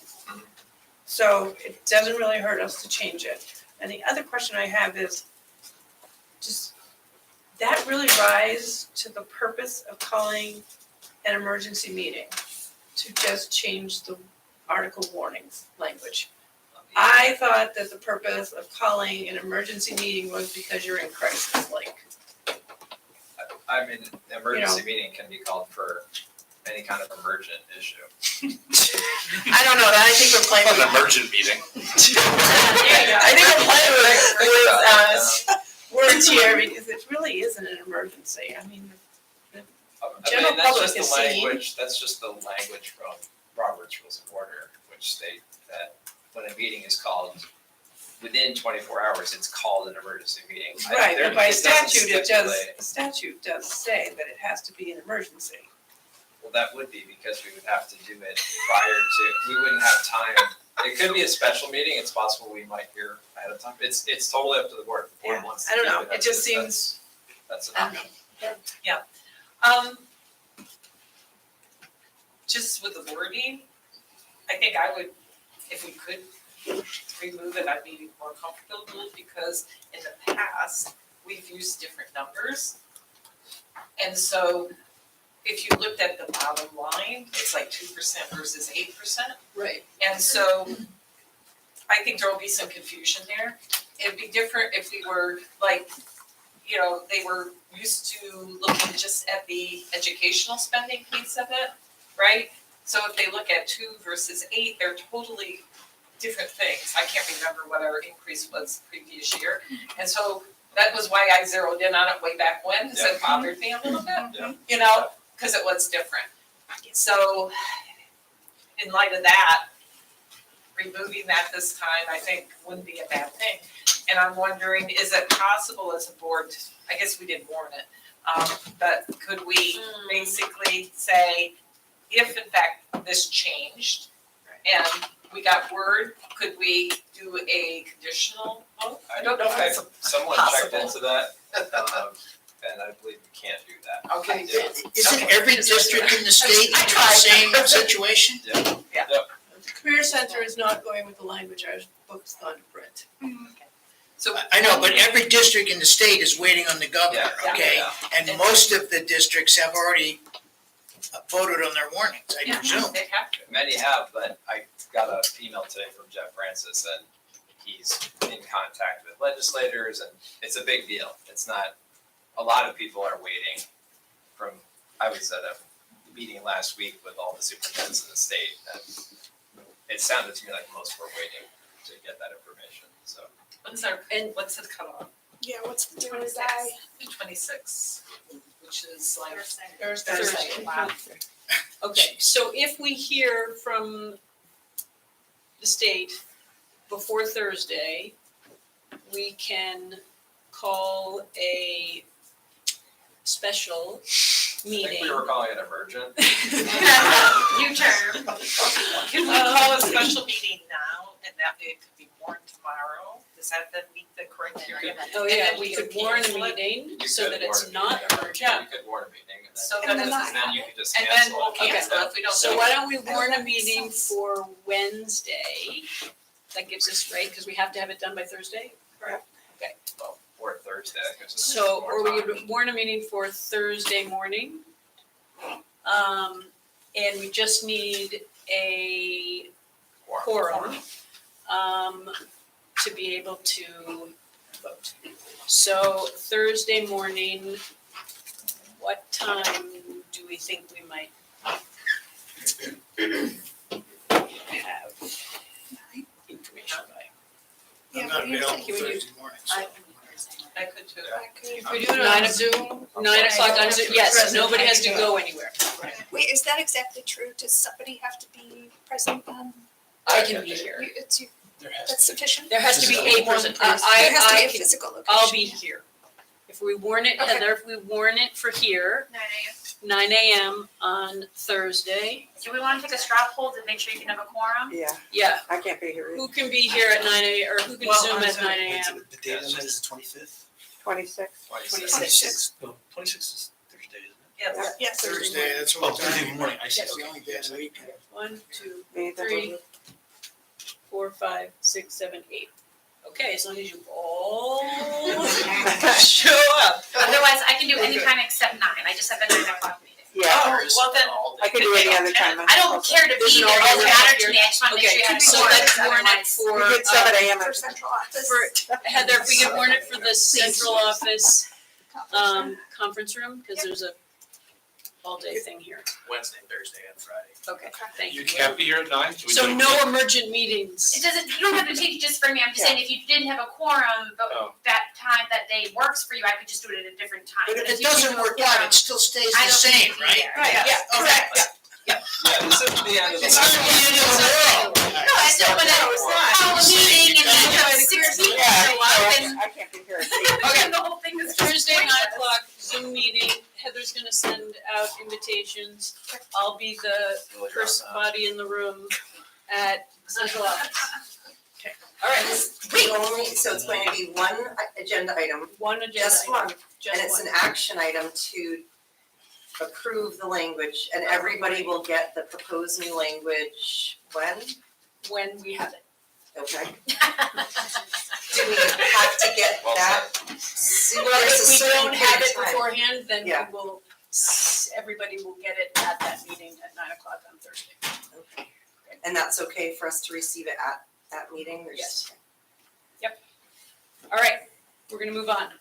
So it doesn't really hurt us to change it. And the other question I have is, does that really rise to the purpose of calling an emergency meeting? To just change the article warnings language? I thought that the purpose of calling an emergency meeting was because you're in crisis, like. I mean, the emergency meeting can be called for any kind of emergent issue. I don't know, I think we're playing An emergent meeting. I think we're playing with words here because it really isn't an emergency. I mean, general public is seeing. That's just the language from Robert's Rules of Order, which state that when a meeting is called within 24 hours, it's called an emergency meeting. Right, but by doesn't statute, it does, stipulate- the statute does say that it has to be an emergency. Well, that would be because we would have to do it prior to, we wouldn't have time. It could be a special meeting, it's possible we might hear ahead of time. It's totally up to the board. If the board Yeah, wants to I don't do know, that's- it just seems, That's an option. Just with the wording, I think I would, if we could remove it, I'd be more comfortable with it, because in the past, we've used different numbers. And so if you looked at the bottom line, it's like 2% versus 8%. right, And so I think there will be some confusion there. It'd be different if we were like, you know, they were used to looking just at the educational spending piece of it, right? So if they look at 2 versus 8, they're totally different things. I can't remember what our increase was previous year. And so that was why I zeroed in on it way back when, because it bothered me a little bit, Yeah. you know, because it was different. So in light of that, removing that this time, I think wouldn't be a bad thing. And I'm wondering, is it possible as a board, I guess we didn't warn it, but could we basically say, if in fact this changed and we got word, could we do a conditional vote? I don't know if that's Someone checked possible. into that, and I believe we can't do that. Okay, Isn't Okay. every district in the state in I the tried. same situation? the Career Center is not going with the language our book's gone to print. So. I know, but every district in the state is waiting on the governor, Yeah. okay? Yeah. And most of the districts have already voted on their warnings, I Yeah, presume. they have to. Many have, but I got an email today from Jeff Francis, and he's in contact with legislators, and it's a big deal. It's not, a lot of people are waiting from, I was at a meeting last week with all the superintendents in the state, and it sounded to me like most were waiting to get that information, so. What's the cutoff? Yeah, what's the deal with that? 26, which is like Thursday. Wow. Okay, so if we hear from the state before Thursday, we can call a special I think meeting. we were calling it emergent. New term. Can we call a special meeting now and that it could be warned tomorrow? Does that then meet the criteria? Oh, And yeah, then we we could could warn a cancel it? meeting You so could that it's warn a not meeting. emergent. You could warn a meeting, and So then, then it's not- then you could just And cancel then we'll it. cancel it if we don't. So do why it. don't we warn a that makes meeting sense. for Wednesday? That gives us, right, because we have to have it done by Thursday? Well, or Thursday, that gives us So, more or we time. would warn a meeting for Thursday morning. And we just need a quorum, to be able to vote. So Thursday morning, what time do we think we might have information by? Yeah, I'm what not do you available think you would do? Thursday mornings. I could too. I could- If we do it 9 on Zoom. 9 o'clock on Zoom, yes, Present, nobody I has to can go anywhere. Wait, is that exactly true? Does somebody have to be present then? I can be here. It's you, There has that's sufficient? There has to be a person. There has to be a can- physical location. I'll be here. If we warn it, Okay. Heather, if we warn it for here, 9 AM on Thursday. Do we wanna take a straw poll to make sure you can have a quorum? Yeah, Yeah, I can't be here. who can be here at 9 AM, or who can Well, Zoom on at Zoom. 9 AM? The date on that is the 25th? 26. 26. No, 26th is Thursday, isn't it? Yes. Yes. Thursday, that's Oh, what we're Thursday talking morning, about. I see, It's the okay. only day of the week. 1, 2, Me, the 3, 4, 5, 6, 7, 8. Okay, as long as you all show up. Otherwise, I can do any time except 9, I just have a 9 o'clock meeting. Yeah, Well, then, I could do any other time. I don't care to There's be an there, it doesn't alternate matter here. to me, I just wanna make sure you Okay, have a so quorum, let's warn it otherwise. for, We did 7 a.m. For central office. for, Heather, if we can warn it for the central office, conference room, cause there's a all-day thing here. Wednesday, Thursday, and Friday. Okay, thank you. You can't be here at 9? Can we So do it? no emergent meetings. It doesn't, you don't have to take it just for me, I'm just saying, if you didn't have a quorum, but Oh. that time, that day works for you, I could just do it at a different time. But if it you do doesn't a work out, quorum, it still stays I the don't need same, to be right? there. Right, Yes. yeah, Correct. Yeah, this isn't the end of the. It's not the end of the world. No, I still wanna call a meeting and then have 6 people Yeah, show up and I can't be here. Okay. the whole thing is Thursday, 9 pointless. o'clock, Zoom meeting, Heather's gonna send out invitations. I'll be the first body in the room at central office. Okay, all right, The only, so it's going to be one agenda item, one agenda. just item, one, and Just it's one. an action item to approve the language, and everybody will get the proposed new language when? When we have it. Okay. Do we have to get that soon? Well, There's a if we certain don't have period it of time. beforehand, then we Yeah. will, everybody will get it at that meeting at 9 o'clock on Thursday. Okay. And that's okay for us to receive it at that meeting? There's- Yes. All right, we're gonna move on.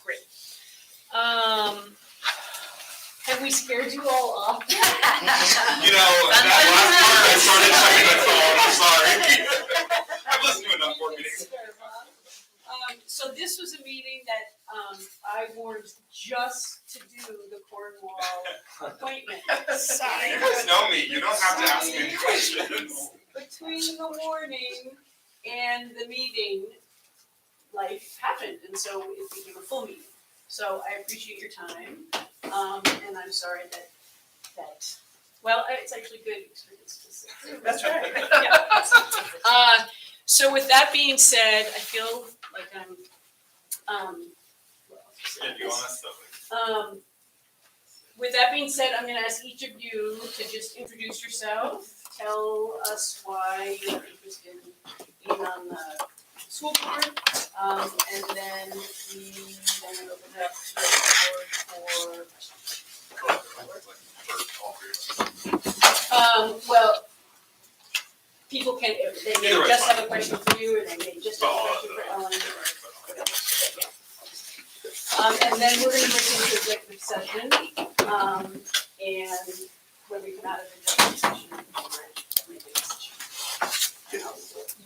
Great. Have we scared you all off? You know, that last part, I started checking my phone, I'm sorry. I've listened to enough board meetings. So this was a meeting that, I warned just to do the Cornwall appointment. Sorry. You guys know me, you don't have to ask me any questions. Between the warning and the meeting, life happened, and so it became a full meeting. So I appreciate your time, and I'm sorry that, well, it's actually good experience. That's right. Yeah. So with that being said, I feel like I'm, Yeah, do you want us to? with that being said, I'm gonna ask each of you to just introduce yourself, tell us why you're interested in being on the school board, and then we then open it up to the board for. Well, people can, they may Either way, just fine. have a question for you, or they may just have a question for Ellen. And then we're gonna break into executive session, and when we come out of executive session, we're make a decision.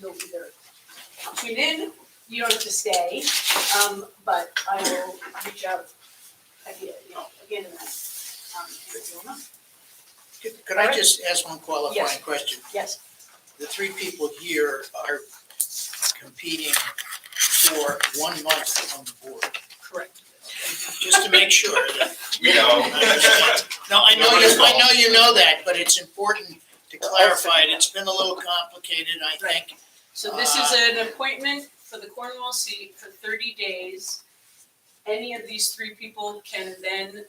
You'll either tune in, you don't have to stay, but I will reach out again, again in that, if you will not. Could I just ask one qualifying Yes. question? Yes. The three people here are competing for 1 month on the board. Correct. Just to make sure that. We know. No, I know you know that, but it's important to clarify it. It's been a little complicated, I think. So this is an appointment for the Cornwall seat for 30 days. Any of these three people can then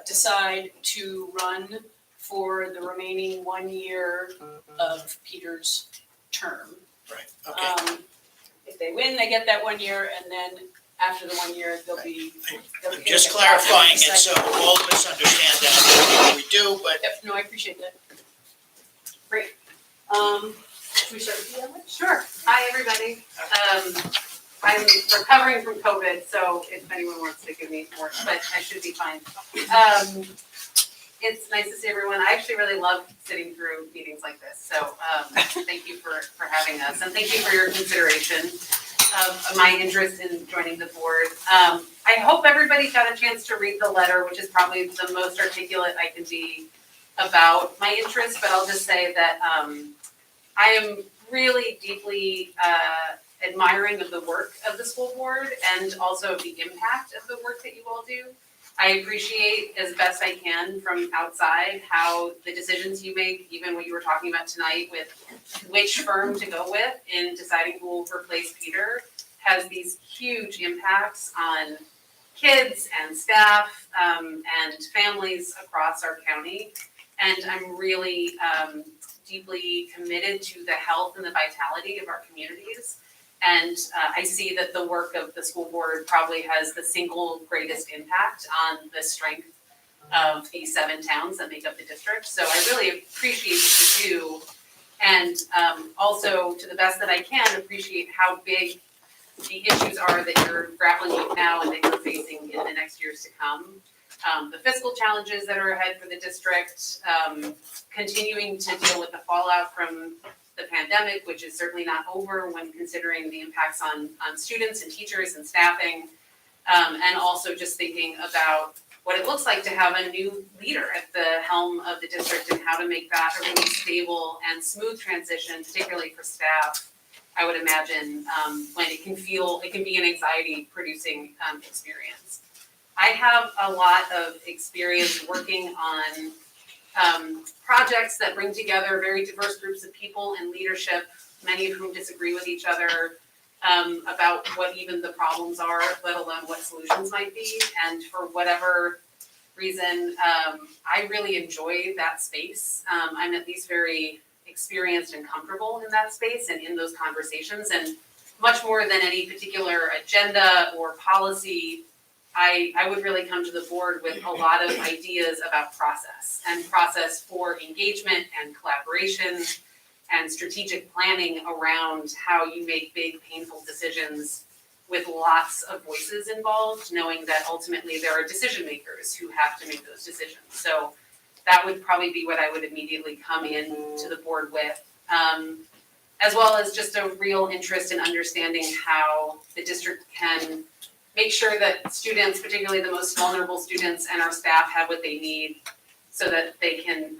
decide to run for the remaining 1 year of Peter's term. Right, okay. If they win, they get that 1 year, and then after the 1 year, they'll be. I'm just clarifying it so all of us understand that. We do, but Yep, no, I appreciate that. Great. Should we start with you, Ellen? Sure. Hi, everybody. I'm recovering from COVID, so if anyone wants to give me more, but I should be fine. It's nice to see everyone. I actually really love sitting through meetings like this, so thank you for having us, and thank you for your consideration. of my interest in joining the board. I hope everybody got a chance to read the letter, which is probably the most articulate I can be about my interest, but I'll just say that I am really deeply admiring of the work of the school board and also of the impact of the work that you all do. I appreciate as best I can from outside how the decisions you make, even what you were talking about tonight with which firm to go with in deciding who will replace Peter, has these huge impacts on kids and staff and families across our county. And I'm really deeply committed to the health and the vitality of our communities. And I see that the work of the school board probably has the single greatest impact on the strength of the 7 towns that make up the district. So I really appreciate what you do. And also, to the best that I can, appreciate how big the issues are that you're grappling with now and that you're facing in the next years to come. The fiscal challenges that are ahead for the district, continuing to deal with the fallout from the pandemic, which is certainly not over when considering the impacts on students and teachers and staffing, and also just thinking about what it looks like to have a new leader at the helm of the district and how to make that a really stable and smooth transition, particularly for staff. I would imagine when it can be an anxiety-producing experience. I have a lot of experience working on projects that bring together very diverse groups of people and leadership, many of whom disagree with each other about what even the problems are, let alone what solutions might be. And for whatever reason, I really enjoy that space. I'm at least very experienced and comfortable in that space and in those conversations. And much more than any particular agenda or policy, I would really come to the board with a lot of ideas about process and process for engagement and collaboration and strategic planning around how you make big, painful decisions with lots of voices involved, knowing that ultimately there are decision makers who have to make those decisions. So that would probably be what I would immediately come in to the board with, as well as just a real interest in understanding how the district can make sure that students, particularly the most vulnerable students, and our staff have what they need so that they can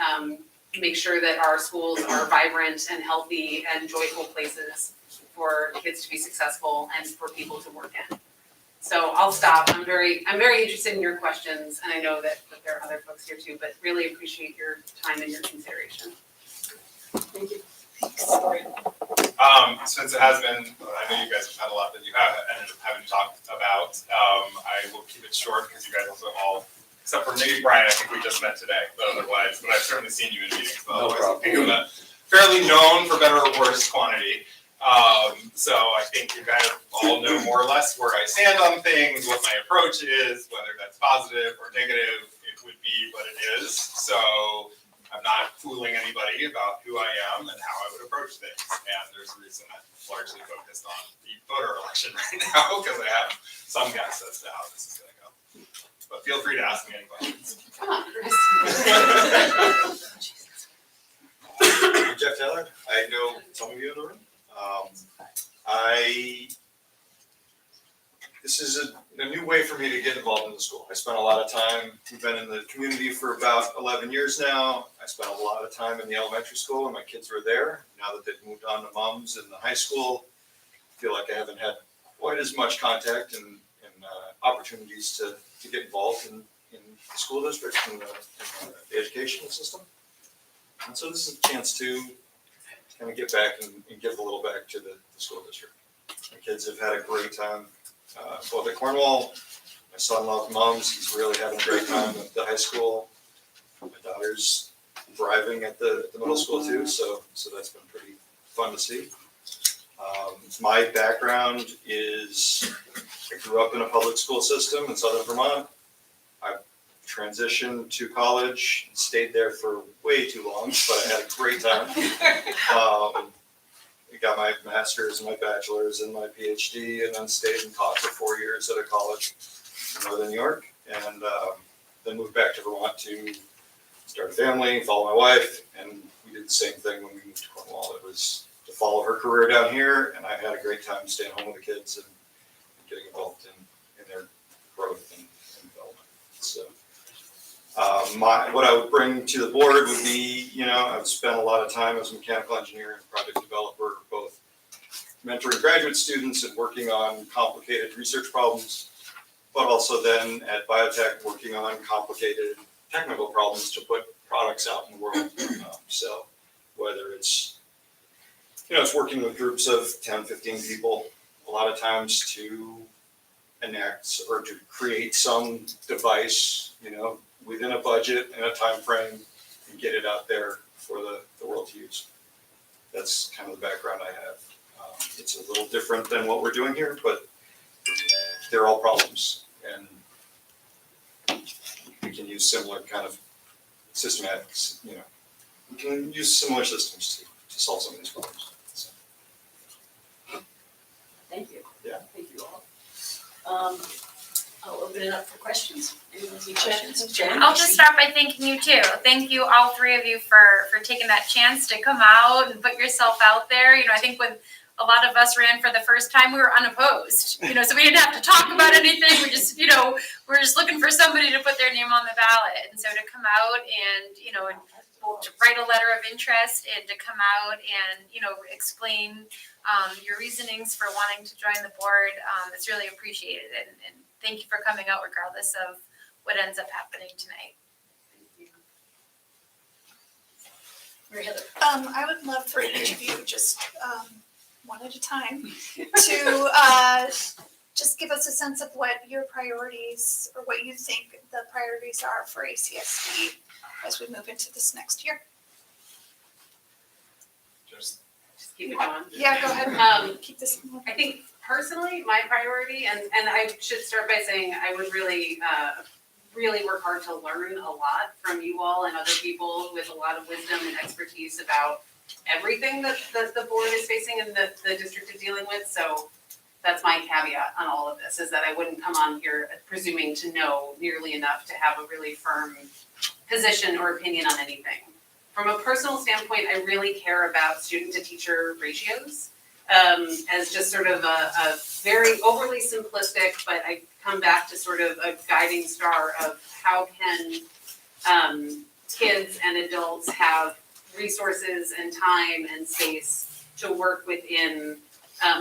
make sure that our schools are vibrant and healthy and joyful places for kids to be successful and for people to work in. So I'll stop. I'm very interested in your questions, and I know that there are other folks here too, but really appreciate your time and your consideration. Thank you. Since it has been, I know you guys have had a lot that you have ended up having to talk about. I will keep it short because you guys also all, except for maybe Brian, I think we just met today, but otherwise, but I've certainly seen you in meetings, but otherwise, I think I'm fairly known for better or worse quantity. So I think you kind of all know more or less where I stand on things, what my approach is, whether that's positive or negative, it would be what it is. So I'm not fooling anybody about who I am and how I would approach things. And there's a reason I'm largely focused on the voter election right now, because I have some guess as to how this is going to go. But feel free to ask me any questions. Come on, Chris. I'm Jeff Taylor. I know some of you in the room. This is a new way for me to get involved in the school. I spent a lot of time, we've been in the community for about 11 years now. I spent a lot of time in the elementary school and my kids were there. Now that they've moved on to moms in the high school, I feel like I haven't had quite as much contact and opportunities to get involved in the school district and the educational system. And so this is a chance to kind of get back and give a little back to the school district. My kids have had a great time, both at Cornwall. My son loves moms. He's really having a great time at the high school. My daughter's thriving at the middle school too, so that's been pretty fun to see. My background is, I grew up in a public school system in Southern Vermont. I transitioned to college, stayed there for way too long, but I had a great time. I got my master's and my bachelor's and my PhD, and then stayed and taught for 4 years at a college in Northern New York, and then moved back to Vermont to start a family, follow my wife, and we did the same thing when we moved to Cornwall. It was to follow her career down here, and I've had a great time staying home with the kids and getting involved in their growth and development. So, what I would bring to the board would be, I've spent a lot of time as a mechanical engineer and project developer, both mentoring graduate students and working on complicated research problems, but also then at biotech working on complicated technical problems to put products out in the world. So whether it's working with groups of 10, 15 people, a lot of times to enact or to create some device, within a budget and a time frame and get it out there for the world to use. That's kind of the background I have. It's a little different than what we're doing here, but they're all problems, and we can use similar kind of systematics, we can use similar systems to solve some of these problems. So, Thank you. Yeah. Thank you all. I'll open it up for questions. Anyone have any questions? Jen? I'll just start by thanking you too. Thank you, all three of you, for taking that chance to come out and put yourself out there. I think when a lot of us ran for the first time, we were unopposed, so we didn't have to talk about anything. We're just looking for somebody to put their name on the ballot. And so to come out and, to write a letter of interest and to come out and, explain your reasonings for wanting to join the board, it's really appreciated. And thank you for coming out regardless of what ends up happening tonight. Mary Heather. I would love for each of you, just one at a time, to just give us a sense of what your priorities or what you think the priorities are for ACSD as we move into this next year. Just Keep it going. Yeah, go ahead. Keep this. I think personally, my priority, and I should start by saying I would really work hard to learn a lot from you all and other people with a lot of wisdom and expertise about everything that the board is facing and the district is dealing with. So that's my caveat on all of this, is that I wouldn't come on here presuming to know nearly enough to have a really firm position or opinion on anything. From a personal standpoint, I really care about student to teacher ratios as just sort of a very overly simplistic, but I come back to sort of a guiding star of how can kids and adults have resources and time and space to work within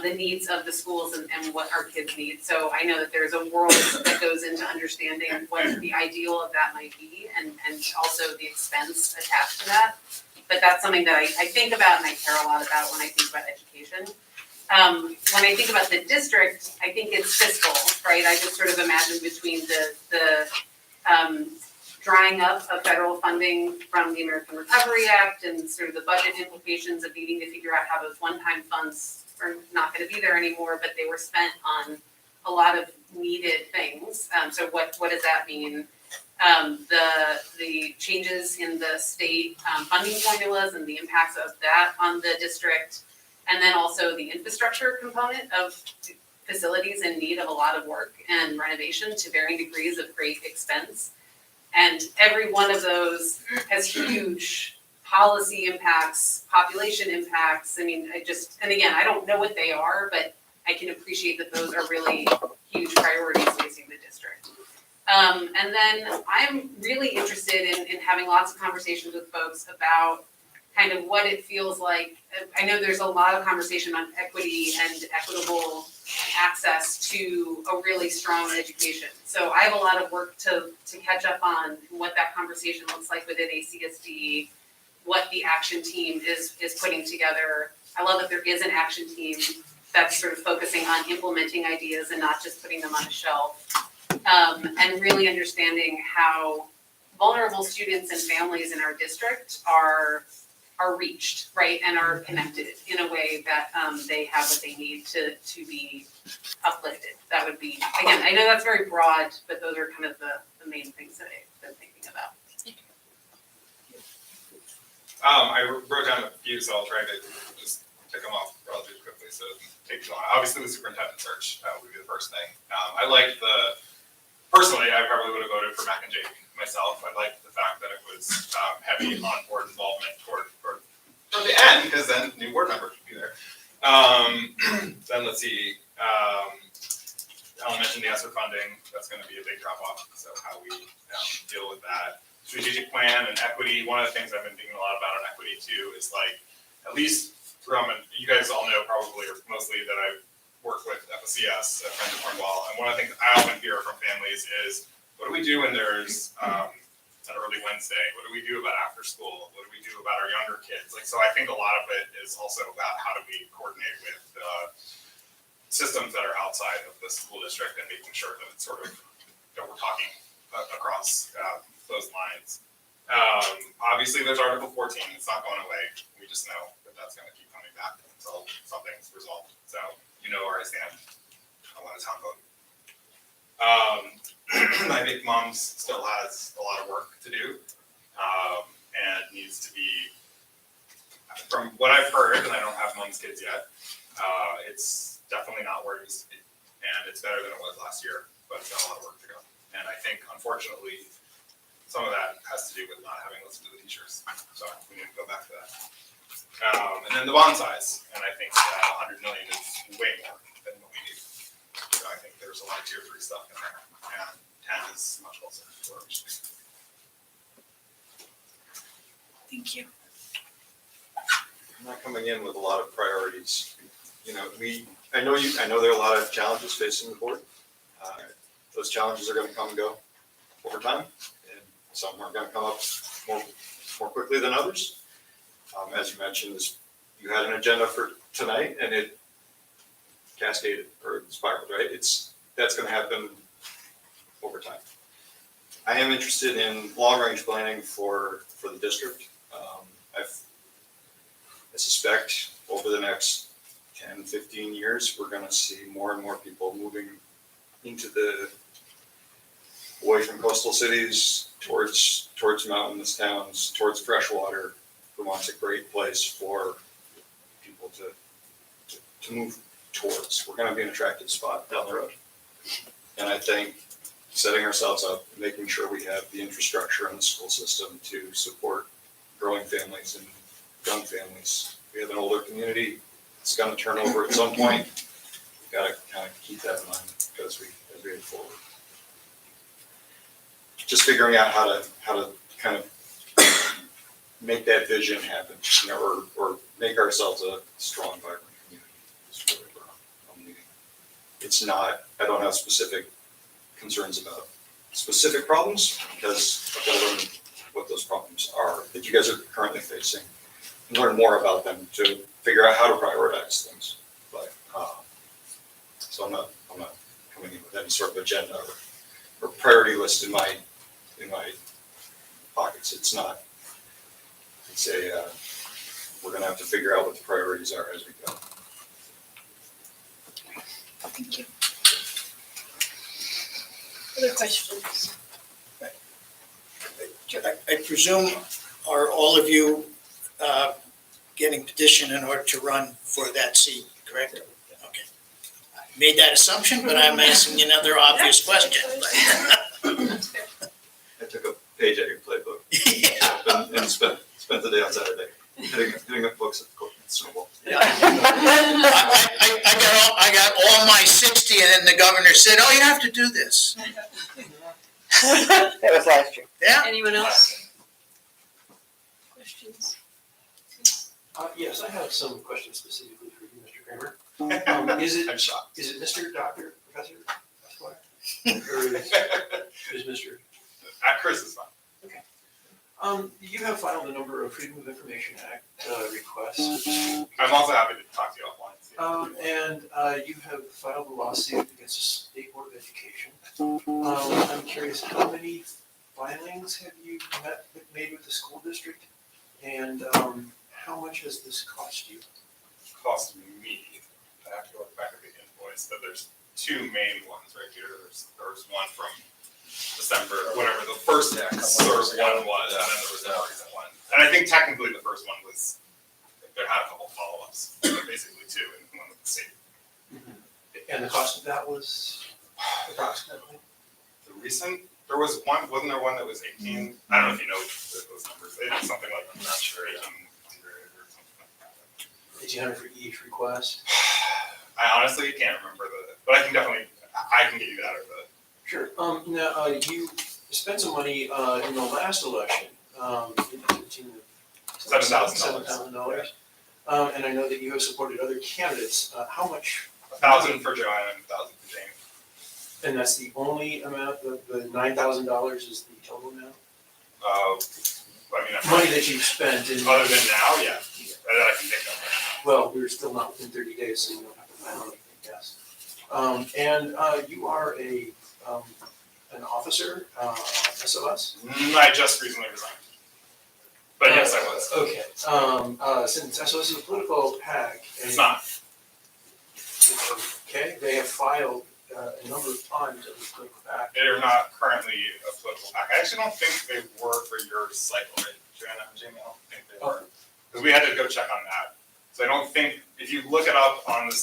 the needs of the schools and what our kids need. So I know that there's a world that goes into understanding what the ideal of that might be and also the expense attached to that. But that's something that I think about and I care a lot about when I think about education. When I think about the district, I think it's fiscal, right? I just sort of imagine between the drying up of federal funding from the American Recovery Act and sort of the budget implications of needing to figure out how those one-time funds are not going to be there anymore, but they were spent on a lot of needed things. So what does that mean? The changes in the state funding formulas and the impacts of that on the district, and then also the infrastructure component of facilities in need of a lot of work and renovation to varying degrees of great expense. And every one of those has huge policy impacts, population impacts. I mean, and again, I don't know what they are, but I can appreciate that those are really huge priorities facing the district. And then I'm really interested in having lots of conversations with folks about kind of what it feels like. I know there's a lot of conversation on equity and equitable access to a really strong education. So I have a lot of work to catch up on what that conversation looks like within ACSD, what the action team is putting together. I love that there is an action team that's sort of focusing on implementing ideas and not just putting them on a shelf. And really understanding how vulnerable students and families in our district are reached, right, and are connected in a way that they have what they need to be uplifted. That would be, again, I know that's very broad, but those are kind of the main things that I've been thinking about. I wrote down a few, so I'll try to just tick them off relatively quickly so it doesn't take too long. Obviously, the superintendent search would be the first thing. Personally, I probably would have voted for Mac and Jake myself. I liked the fact that it was heavy on board involvement toward for the end, because then new board members should be there. Then let's see, Ellen mentioned the ESSER funding, that's gonna be a big drop off, so how we deal with that. Strategic plan and equity, one of the things I've been thinking a lot about on equity too is like, at least from, and you guys all know probably or mostly that I work with FCS at Friends of Cornwall, and one of the things I often hear from families is, what do we do when there's an early Wednesday? What do we do about after school? What do we do about our younger kids? Like, so I think a lot of it is also about how do we coordinate with systems that are outside of the school district and making sure that it's sort of, that we're talking across those lines. Obviously there's Article 14, it's not going away. We just know that that's gonna keep coming back until something's resolved. So you know where I stand. I want a town vote. I think Moms still has a lot of work to do, and needs to be, from what I've heard, and I don't have Mom's kids yet, it's definitely not where it used to be. And it's better than it was last year, but it's got a lot of work to go. And I think, unfortunately, some of that has to do with not having listened to the teachers. So we need to go back to that. And then the bond size, and I think 100 million is way more than what we need. So I think there's a lot of tier 3 stuff in there, and 10 is much closer to where we should be. Thank you. I'm not coming in with a lot of priorities. You know, I know there are a lot of challenges facing the board. Those challenges are gonna come and go over time, and some are gonna come up more quickly than others. As you mentioned, you had an agenda for tonight and it cascaded or spiraled, right? That's gonna happen over time. I am interested in long-range planning for the district. I suspect over the next 10, 15 years, we're gonna see more and more people moving away from coastal cities towards mountainous towns, towards freshwater. Vermont's a great place for people to move towards. We're gonna be an attractive spot down the road. And I think setting ourselves up, making sure we have the infrastructure in the school system to support growing families and young families. We have an older community, it's gonna turn over at some point. We've gotta kind of keep that in mind as we move forward. Just figuring out how to kind of make that vision happen, you know, or make ourselves a strong, vibrant community. Is really where I'm leading. It's not, I don't have specific concerns about specific problems because I've got to learn what those problems are that you guys are currently facing and learn more about them to figure out how to prioritize things. But so I'm not coming in with any sort of agenda or priority list in my pockets. It's not. It's we're gonna have to figure out what the priorities are as we go. Thank you. Other questions? I presume, are all of you getting petitioned in order to run for that seat, correct? Okay. I made that assumption, but I'm asking another obvious question. I took a page out of your playbook. And spent the day on Saturday hitting up books at the Snowball. Yeah. I got all my 60 and then the governor said, oh, you have to do this. That was last year. Yeah. Anyone else? Questions? Yes, I have some questions specifically for you, Mr. Kramer. Is it Mr. Doctor, Professor, Esquire? Or is Mr.? Chris is fine. You have filed a number of Freedom of Information Act requests. I'm also happy to talk to you offline. And you have filed a lawsuit against the State Board of Education. I'm curious, how many filings have you made with the school district? And how much has this cost you? Cost me, I have to look back at the invoice, but there's two main ones right here. There's one from December, whatever the first one was, and then there was the recent one. And I think technically the first one was, there had a couple follow-ups, but basically two, and one with the state. And the cost of that was approximately? The recent, there was one, wasn't there one that was 18? I don't know if you know those numbers. It was something like, I'm not sure, 1800 or something. $1,800 for each request? I honestly can't remember but I can definitely, I can get you that or the. Sure. Now, you spent some money in the last election, $7,000. $7,000. And I know that you have supported other candidates. How much? 1,000 for Joanna and 1,000 for Jamie. And that's the only amount, the $9,000 is the total amount? Money that you've spent in. Other than now, yeah, that I can think of. Well, we're still not within 30 days, so you don't have to plan anything, yes. And you are an officer, SOS? I just recently resigned. But yes, I was. Okay, since SOS is a political PAC. It's not. Okay, they have filed a number of times as a political PAC. They are not currently a political PAC. I actually don't think they were for your cycle, right, Joanna and Jamie? I don't think they were. Because we had to go check on that. So I don't think, if you look it up on this,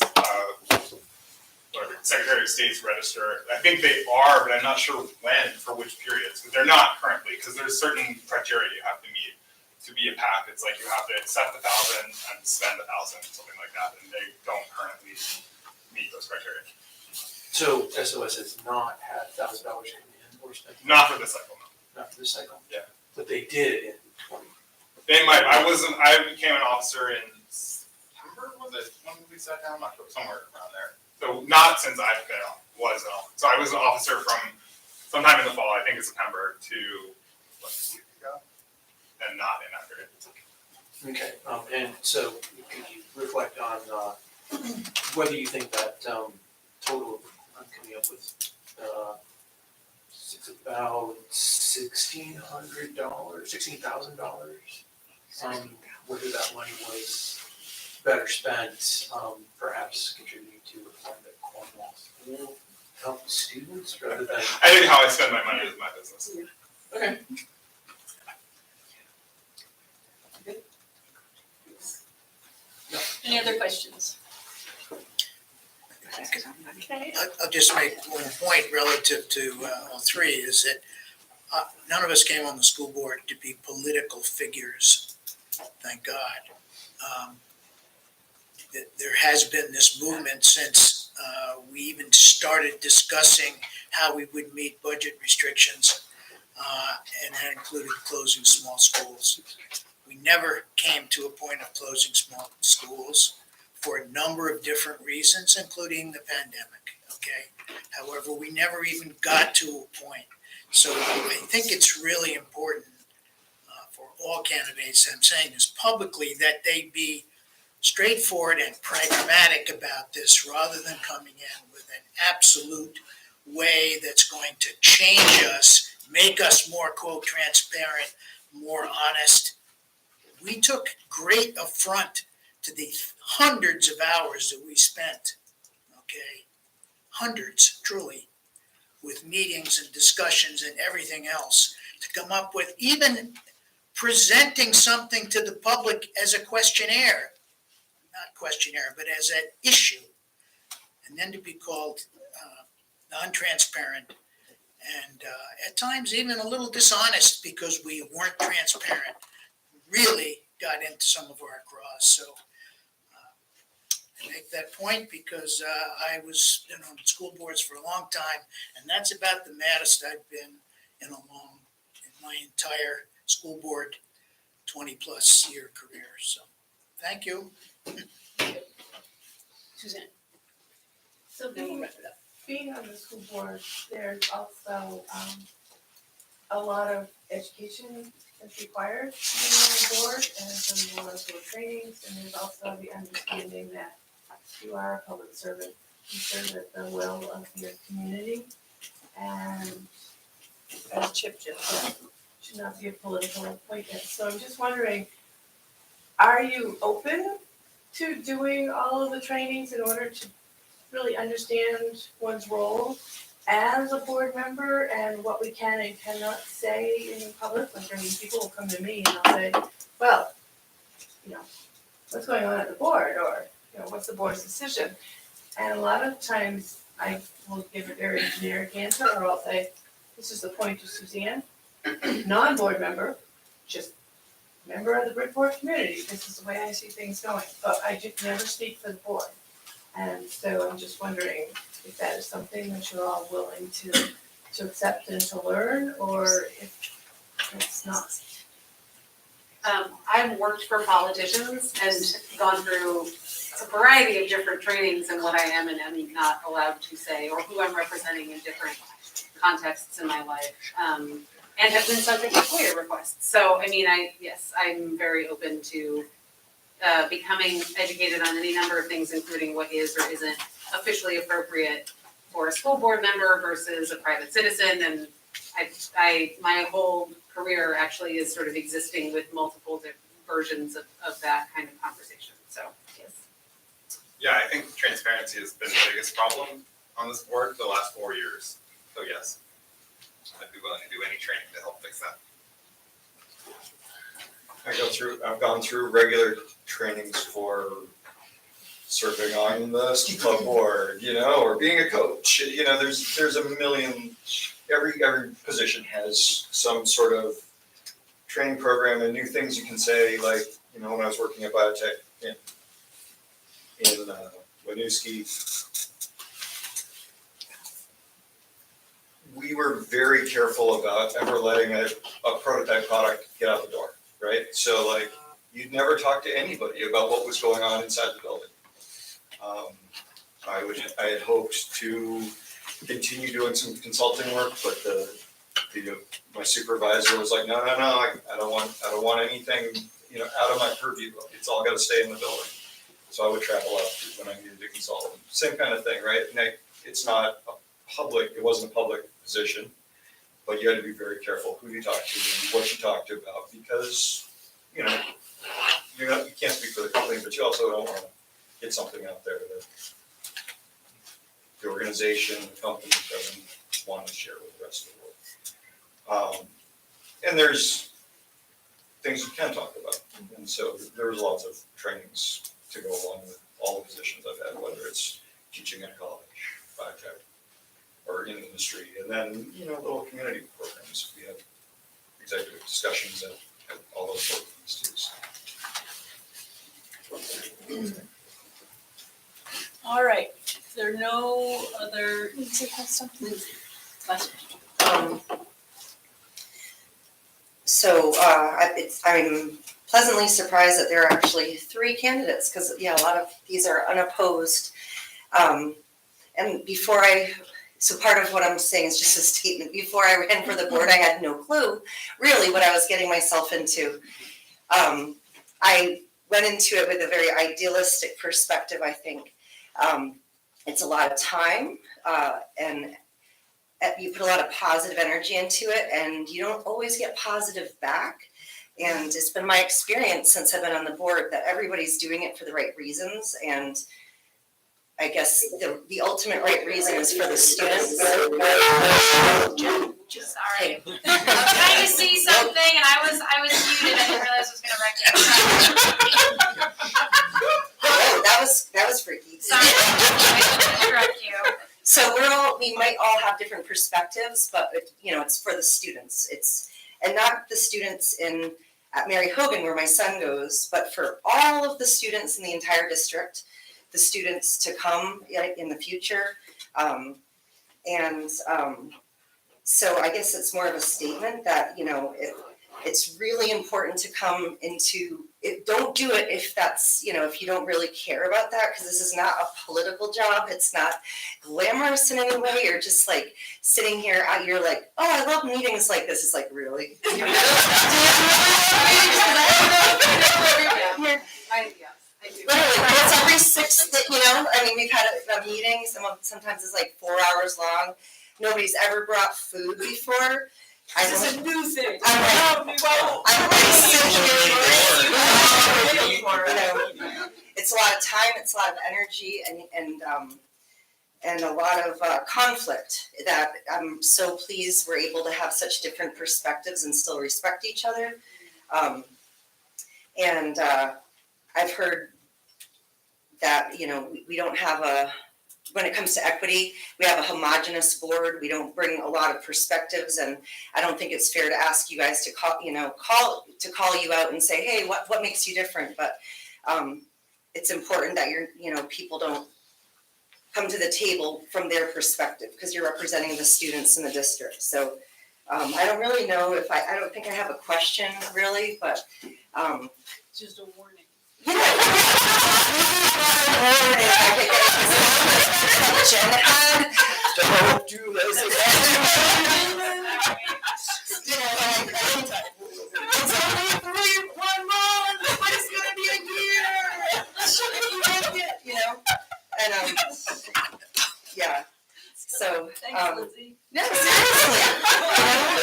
whatever, Secretary of State's register, I think they are, but I'm not sure when, for which periods. Because they're not currently, because there's certain criteria you have to meet to be a PAC. It's like you have to accept 1,000 and spend 1,000, something like that, and they don't currently meet those criteria. So SOS has not had $1,000 come in or spent? Not for this cycle, no. Not for this cycle? Yeah. But they did in 20. They might. I became an officer in September. Was it when we sat down? I'm not sure. Somewhere around there. So not since I've been was an officer. So I was an officer from sometime in the fall. I think it's September to a week ago, and not in that period. Okay, and so could you reflect on whether you think that total, I'm coming up with about $1,600, $16,000, whether that money was better spent, perhaps contributing to reform that Cornwall School help students rather than. I think how I spend my money is my business. Okay. Any other questions? Okay. I'll just make one point relative to all three, is that none of us came on the school board to be political figures, thank God. There has been this movement since we even started discussing how we would meet budget restrictions, and that included closing small schools. We never came to a point of closing small schools for a number of different reasons, including the pandemic, okay? However, we never even got to a point. So I think it's really important for all candidates, I'm saying this publicly, that they be straightforward and pragmatic about this rather than coming in with an absolute way that's going to change us, make us more, quote, transparent, more honest. We took great affront to the hundreds of hours that we spent, okay? Hundreds, truly, with meetings and discussions and everything else to come up with even presenting something to the public as a questionnaire, not questionnaire, but as an issue, and then to be called non-transparent and at times even a little dishonest because we weren't transparent, really got into some of our craws. So I make that point because I was on school boards for a long time, and that's about the maddest I've been in my entire school board 20-plus year career. So thank you. Suzanne? So being on the school board, there's also a lot of education that's required to be on the board and some more trainings, and there's also the understanding that you are a public servant. You serve at the will of your community, and as Chip just said, should not be a political appointment. So I'm just wondering, are you open to doing all of the trainings in order to really understand one's role as a board member and what we can and cannot say in public? Like, I mean, people will come to me and they'll say, well, what's going on at the board, or, what's the board's decision? And a lot of times I will give a very generic answer, or I'll say, this is the point to Suzanne, non-board member, just member of the Bridgeport community, this is the way I see things going, but I just never speak for the board. And so I'm just wondering if that is something that you're all willing to accept and to learn, or if it's not. I've worked for politicians and gone through a variety of different trainings in what I am and am not allowed to say, or who I'm representing in different contexts in my life, and have been subject to FOIA requests. So, I mean, I'm very open to becoming educated on any number of things, including what is or isn't officially appropriate for a school board member versus a private citizen. And my whole career actually is sort of existing with multiple versions of that kind of conversation. So, yes. Yeah, I think transparency has been the biggest problem on this board for the last 4 years. So yes, I'd be willing to do any training to help fix that. I've gone through regular trainings for serving on the ski club board, or being a coach. There's a million, every position has some sort of training program and new things you can say, like, when I was working at biotech in Winooski, we were very careful about ever letting a prototype product get out the door, right? So like, you'd never talk to anybody about what was going on inside the building. I had hoped to continue doing some consulting work, but my supervisor was like, no, I don't want anything, out of my purview. It's all got to stay in the building. So I would travel out when I needed to consult. Same kind of thing, right? And it wasn't a public position, but you had to be very careful who you talk to and what you talked about, because, you can't speak for the company, but you also don't want to get something out there that the organization, the company doesn't want to share with the rest of the world. And there's things you can talk about. And so there's lots of trainings to go along with all the positions I've had, whether it's teaching in college, biotech, or in industry, and then, little community programs. We have executive discussions at all those programs too. All right, if there are no other. Lindsay has something. Last I'm pleasantly surprised that there are actually 3 candidates, because, a lot of these are unopposed. And so part of what I'm saying is just a statement. Before I ran for the board, I had no clue really what I was getting myself into. I went into it with a very idealistic perspective, I think. It's a lot of time, and you put a lot of positive energy into it, and you don't always get positive back. And it's been my experience since I've been on the board that everybody's doing it for the right reasons. And I guess the ultimate right reason is for the students. Sorry. I was trying to see something and I was muted. I didn't realize I was gonna wreck it. Oh, that was freaky. Sorry, I didn't interrupt you. So we might all have different perspectives, but it's for the students. And not the students at Mary Hogan where my son goes, but for all of the students in the entire district, the students to come in the future. So I guess it's more of a statement that, it's really important to come into it. Don't do it if that's, if you don't really care about that, because this is not a political job. It's not glamorous in any way. You're just like sitting here, you're like, oh, I love meetings like this. It's like, really? Literally, it's every 6th, we've had a meeting, sometimes it's like 4 hours long. Nobody's ever brought food before. This is a new thing. It's a lot of time, it's a lot of energy, and a lot of conflict that I'm so pleased we're able to have such different perspectives and still respect each other. I've heard that, we don't have when it comes to equity, we have a homogenous board. We don't bring a lot of perspectives, and I don't think it's fair to ask you guys to call you out and say, hey, what makes you different? But it's important that people don't come to the table from their perspective, because you're representing the students in the district. So I don't really know if I don't think I have a question really, but Just a warning. Jen had, don't do this again. It's only 1 month, but it's gonna be a year. And yeah. So Thanks, Lindsay. no, seriously,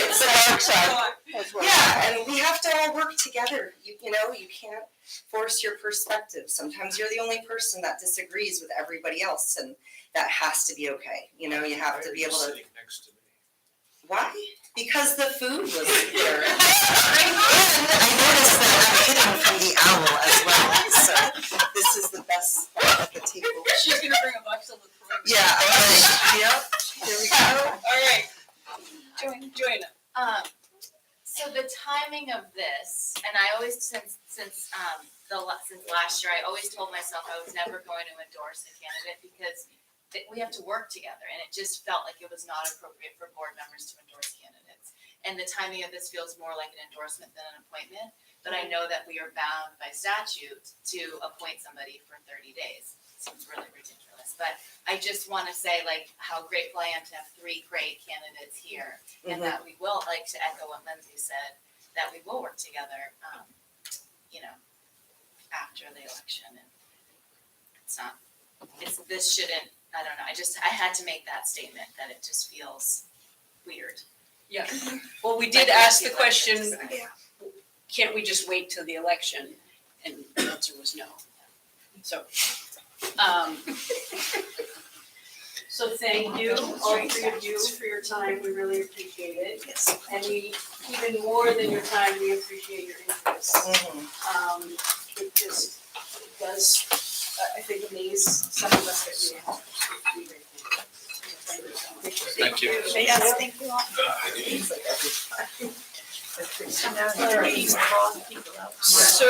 it's a workshop. Yeah, and we have to all work together. You can't force your perspective. Sometimes you're the only person that disagrees with everybody else, and that has to be okay. You have to be able to. Sitting next to me. Why? Because the food was there. And I noticed that I'm hidden from the owl as well. So this is the best part of the table. She's gonna bring a box of the fruit. Yeah, yep. Here we go. All right. Joanna. So the timing of this, and I always, since last year, I always told myself I was never going to endorse a candidate because we have to work together, and it just felt like it was not appropriate for board members to endorse candidates. And the timing of this feels more like an endorsement than an appointment, but I know that we are bound by statute to appoint somebody for 30 days. Seems really ridiculous, but I just want to say how grateful I am to have 3 great candidates here, and that we will, to echo what Lindsay said, that we will work together, after the election. And this shouldn't, I don't know, I had to make that statement that it just feels weird. Yeah. Well, we did ask the question, can't we just wait till the election? And the answer was no. So, so thank you, all 3 of you, for your time. We really appreciate it. Yes. And we, even more than your time, we appreciate your interest. It just does, I think, amaze some of us that we have to be grateful. Thank you. Yes, thank you all. So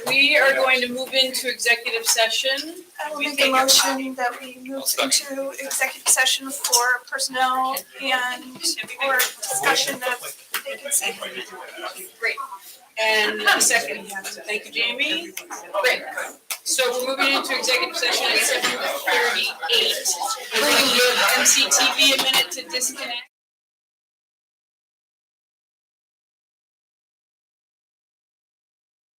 we are going to move into executive session. I will make a motion that we move into executive session for personnel and or discussion of vacancy. Great. And a second. Thank you, Jamie. Great. So we're moving into executive session at 7:38. We're going to give MCTV a minute to disconnect.